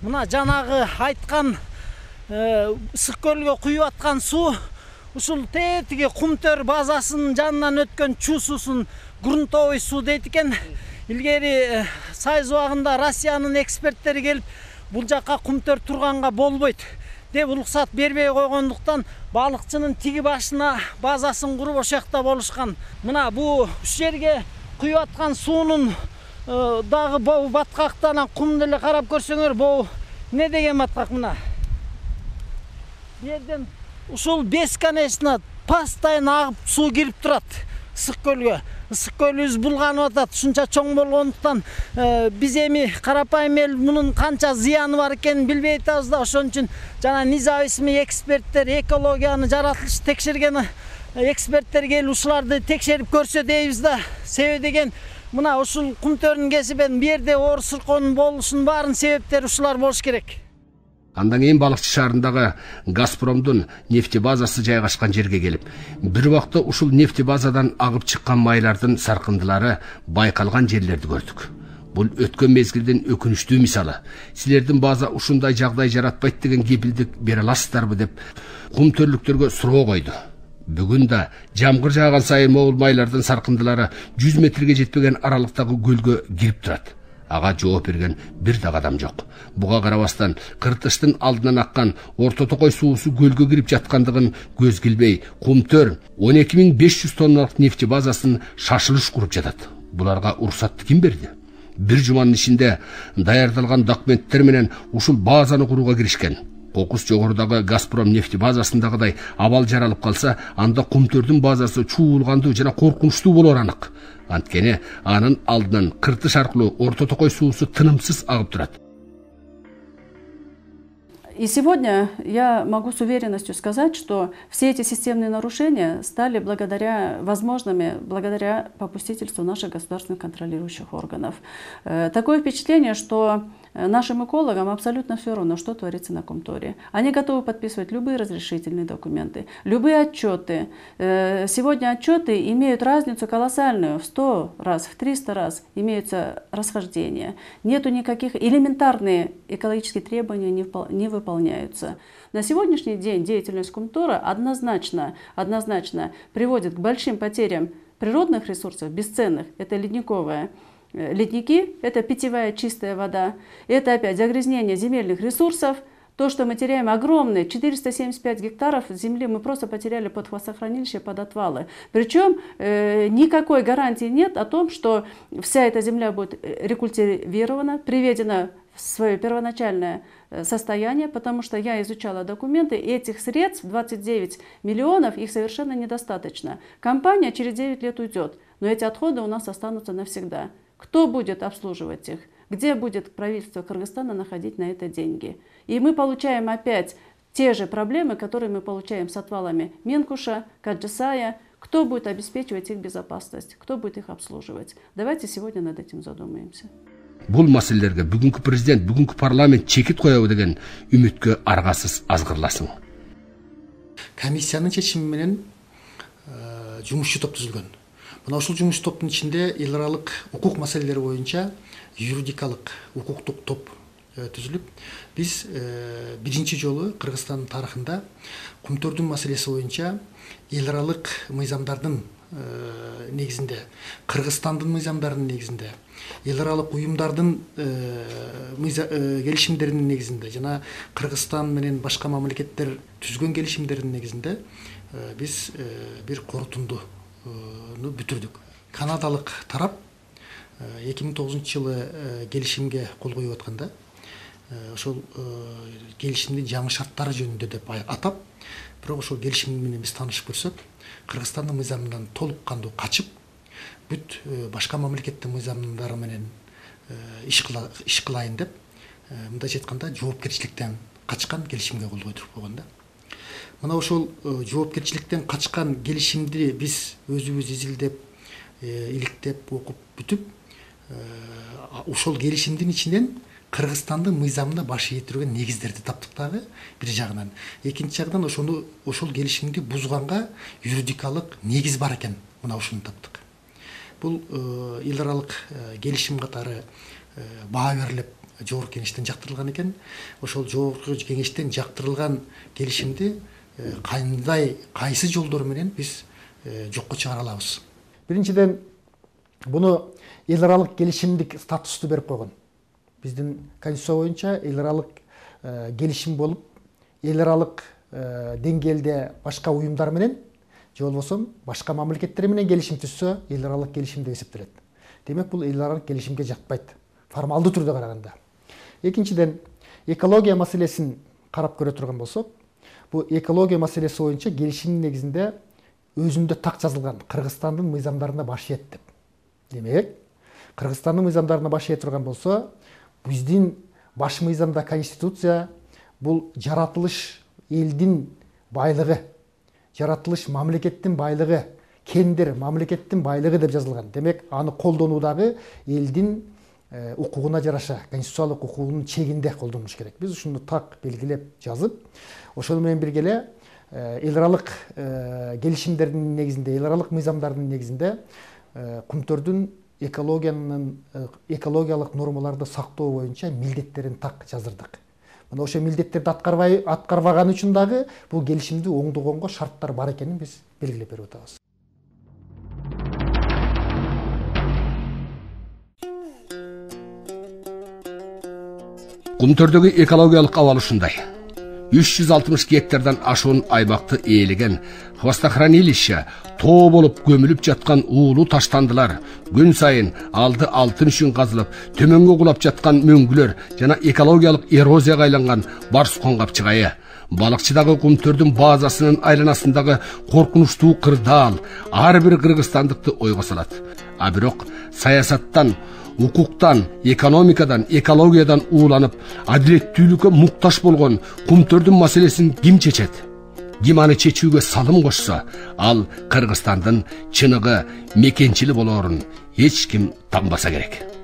Мына жанагы айткан Ысык көлгө куюп аткан суу ушул тетиги Кумтөр базасынын жанынан өткөн Чу суусун грунтовый суу дейт экен. Илгери Сайыз убагында Россиянын эксперттери келип, бул жакка Кумтөр турганга болбойт деп уруксат бербей койгондуктан балыкчынын тиги башына базасын куруп ошол жакта болушкан. Мына бул уш жерге куюп аткан суунун дагы боо баткактан кумду эле карап көрсөңөр, боо не деген баткак мына. Жерден ушул бесконечно постоянно агып суу кирип турат Ысык көлгө. Ысык көлүбүз булганып атат, ушунча чоң болгондуктан биз эми карапайым эл мунун канча зыяны бар экенин билбей атабыз да. Ошон үчүн жана независимый эксперттер, экологияны жаратылыш текшерген эксперттер келип ушуларды текшерип көрсө дейбиз да. Себеби деген мына ушул Кумтөрдүн кесибен бу жерде оор сыркоонун болушунун баарын себептери ушулар болуш керек. Андан кийин балыкчы шаарындагы Газпромдун нефти базасы жайгашкан жерге келип, бир убакта ушул нефти базадан агып чыккан майлардын саркындылары байкалган жерлерди көрдүк. Бул өткөн мезгилдин өкүнүчтүү мисалы. Силердин база ушундай жагдай жаратпайт деген кепилдик бере аласыздарбы деп Кумтөрлүктөргө суроо койду. Бүгүн да жамгыр жааган сайын могул майлардын саркындылары 100 метрге жетпеген аралыктагы көлгө кирип турат. Ага жооп берген бир да адам жок. Буга карабастан кыртыштын алдынан аккан Орто Токой суусу көлгө кирип жаткандыгын көз килбей, Кумтөр 12.500 тонналык нефти базасын шашылыш куруп жатат. Буларга уруксатты ким берди? Бир жуманын ичинде даярдалган документтер менен ушул базаны курууга киришкен. Кокус жогорудагы Газпром нефти базасындагыдай абал жаралып калса, анда Кумтөрдүн базасы чуулгандуу жана коркунучтуу болор анык. Анткени анын алдынан Кыртыш аркылуу Орто Токой суусу тынымсыз агып турат. И сегодня я могу с уверенностью сказать, что все эти системные нарушения стали возможными благодаря попустительству наших государственных контролирующих органов. Такое впечатление, что нашим экологам абсолютно все равно, что творится на Кумторе. Они готовы подписывать любые разрешительные документы, любые отчеты. Сегодня отчеты имеют разницу колоссальную, в 100 раз, в 300 раз имеются расхождения. Нету никаких, элементарные экологические требования не выполняются. На сегодняшний день деятельность Кумтора однозначно приводит к большим потерям природных ресурсов, бесценных, это ледники, это питьевая чистая вода, это опять загрязнение земельных ресурсов. То, что мы теряем огромные 475 гектаров земли, мы просто потеряли под хвостохранилище, под отвалы. Причем никакой гарантии нет о том, что вся эта земля будет рекультивирована, приведена в свое первоначальное состояние, потому что я изучала документы, и этих средств 29 миллионов, их совершенно недостаточно. Компания через 9 лет уйдет, но эти отходы у нас останутся навсегда. Кто будет обслуживать их? Где будет правительство Кыргызстана находить на это деньги? И мы получаем опять те же проблемы, которые мы получаем с отвалами Менкуша, Каджисая. Кто будет обеспечивать их безопасность? Кто будет их обслуживать? Давайте сегодня над этим задумаемся. Бул маселелерге бүгүнкү президент, бүгүнкү парламент чекит коебу деген үмүткө аргасыз азгырласың. Комиссиянын чечими менен жумушчу топ түзүлгөн. Мына ушул жумуш топтун ичинде эл аралык укук маселелери боюнча юридикалык укуктук топ түзүлүп, биз биринчи жолу Кыргызстандын тарыхында Кумтөрдүн маселеси боюнча эл аралык мыйзамдардын негизинде, Кыргызстандын мыйзамдарынын негизинде, эл аралык уюмдардын келишимдеринин негизинде жана Кыргызстан менен башка мамлекеттер түзгөн келишимдердин негизинде биз бир корутундуну бүтүрдүк. Канадалык тарап 2009 жылы келишимге кол коюп атканда ошол келишимдин жаңы шарттары жөнүндө деп атап, бирок ошол келишим менен биз таанышып көрсөк, Кыргызстандын мыйзамынан толук кандуу качып, бүт башка мамлекеттин мыйзамдары менен иш кылайын деп, мындайча айтканда жоопкерчиликтен качкан келишимге кол койдуруп койгон да. Мына ошол жоопкерчиликтен качкан келишимди биз өзүбүз изилдеп, иликтеп, окуп бүтүп, ошол келишимдин ичинен Кыргызстандын мыйзамына баш ийетирген негиздерди таптык дагы бир жагынан. Экинчи жагынан ошол келишимди бузганга юридикалык негиз бар экен. Мына ушуну таптык. Бул эл аралык келишим катары баа берилип жогорку кеңештен жактырылган экен. Ошол жогорку кеңештен жактырылган келишимди кайсы жолдор менен биз жокко чыгара алабыз? Биринчиден, буну эл аралык келишимдик статусту берип койгон. Биздин конституция боюнча эл аралык келишим болуп, эл аралык деңгээлде башка уюмдар менен же болбосо башка мамлекеттер менен келишим түзсө, эл аралык келишим деп эсептелет. Демек, бул эл аралык келишимге жатпайт, формалдуу түрдө караганда. Экинчиден, экология маселесин карап көрө турган болсок, бул экология маселеси боюнча келишимдин негизинде өзүндө так жазылган Кыргызстандын мыйзамдарына баш ийет деп. Демек, Кыргызстандын мыйзамдарына баш ие турган болсо, биздин баш мыйзамда конституция бул жаратылыш элдин байлыгы, жаратылыш мамлекеттин байлыгы, кендир мамлекеттин байлыгы деп жазылган. Демек, аны колдонуудагы элдин укугуна жараша, конституциялык укугунун чегинде колдонуш керек. Биз ушуну так белгилеп жазып, ошол менен бирге эле эл аралык келишимдердин негизинде, эл аралык мыйзамдардын негизинде Кумтөрдүн экологиялык нормаларды сактоо боюнча милдеттерин так жаздырдык. Мына ошол милдеттерди аткарбаган үчүн дагы бул келишимди оңдогонго шарттар бар экенин биз белгилеп берип атабыз. Кумтөрдөгү экологиялык абал ушундай. 360 гектардан ашуун аймакты ээлеген хвостохранилище тоо болуп көмүлүп жаткан уулуу таштандылар, күн сайын алды алтын үчүн казылып, төмөнгө кулап жаткан мөңгүлөр жана экологиялык эрозияга айланган Барсукан капчыгайы, балыкчыдагы кумтөрдүн базасынын айланасындагы коркунучтуу кырдаал ар бир кыргызстандыкты ойго салат. А бирок саясаттан, укуктан, экономикадан, экологиядан ууланып, адилеттүүлүккө муктаж болгон кумтөрдүн маселесин ким чечет? Ким аны чечүүгө салым кошсо, ал Кыргызстандын чыныгы мекенчили болоорун эч ким танбаса керек.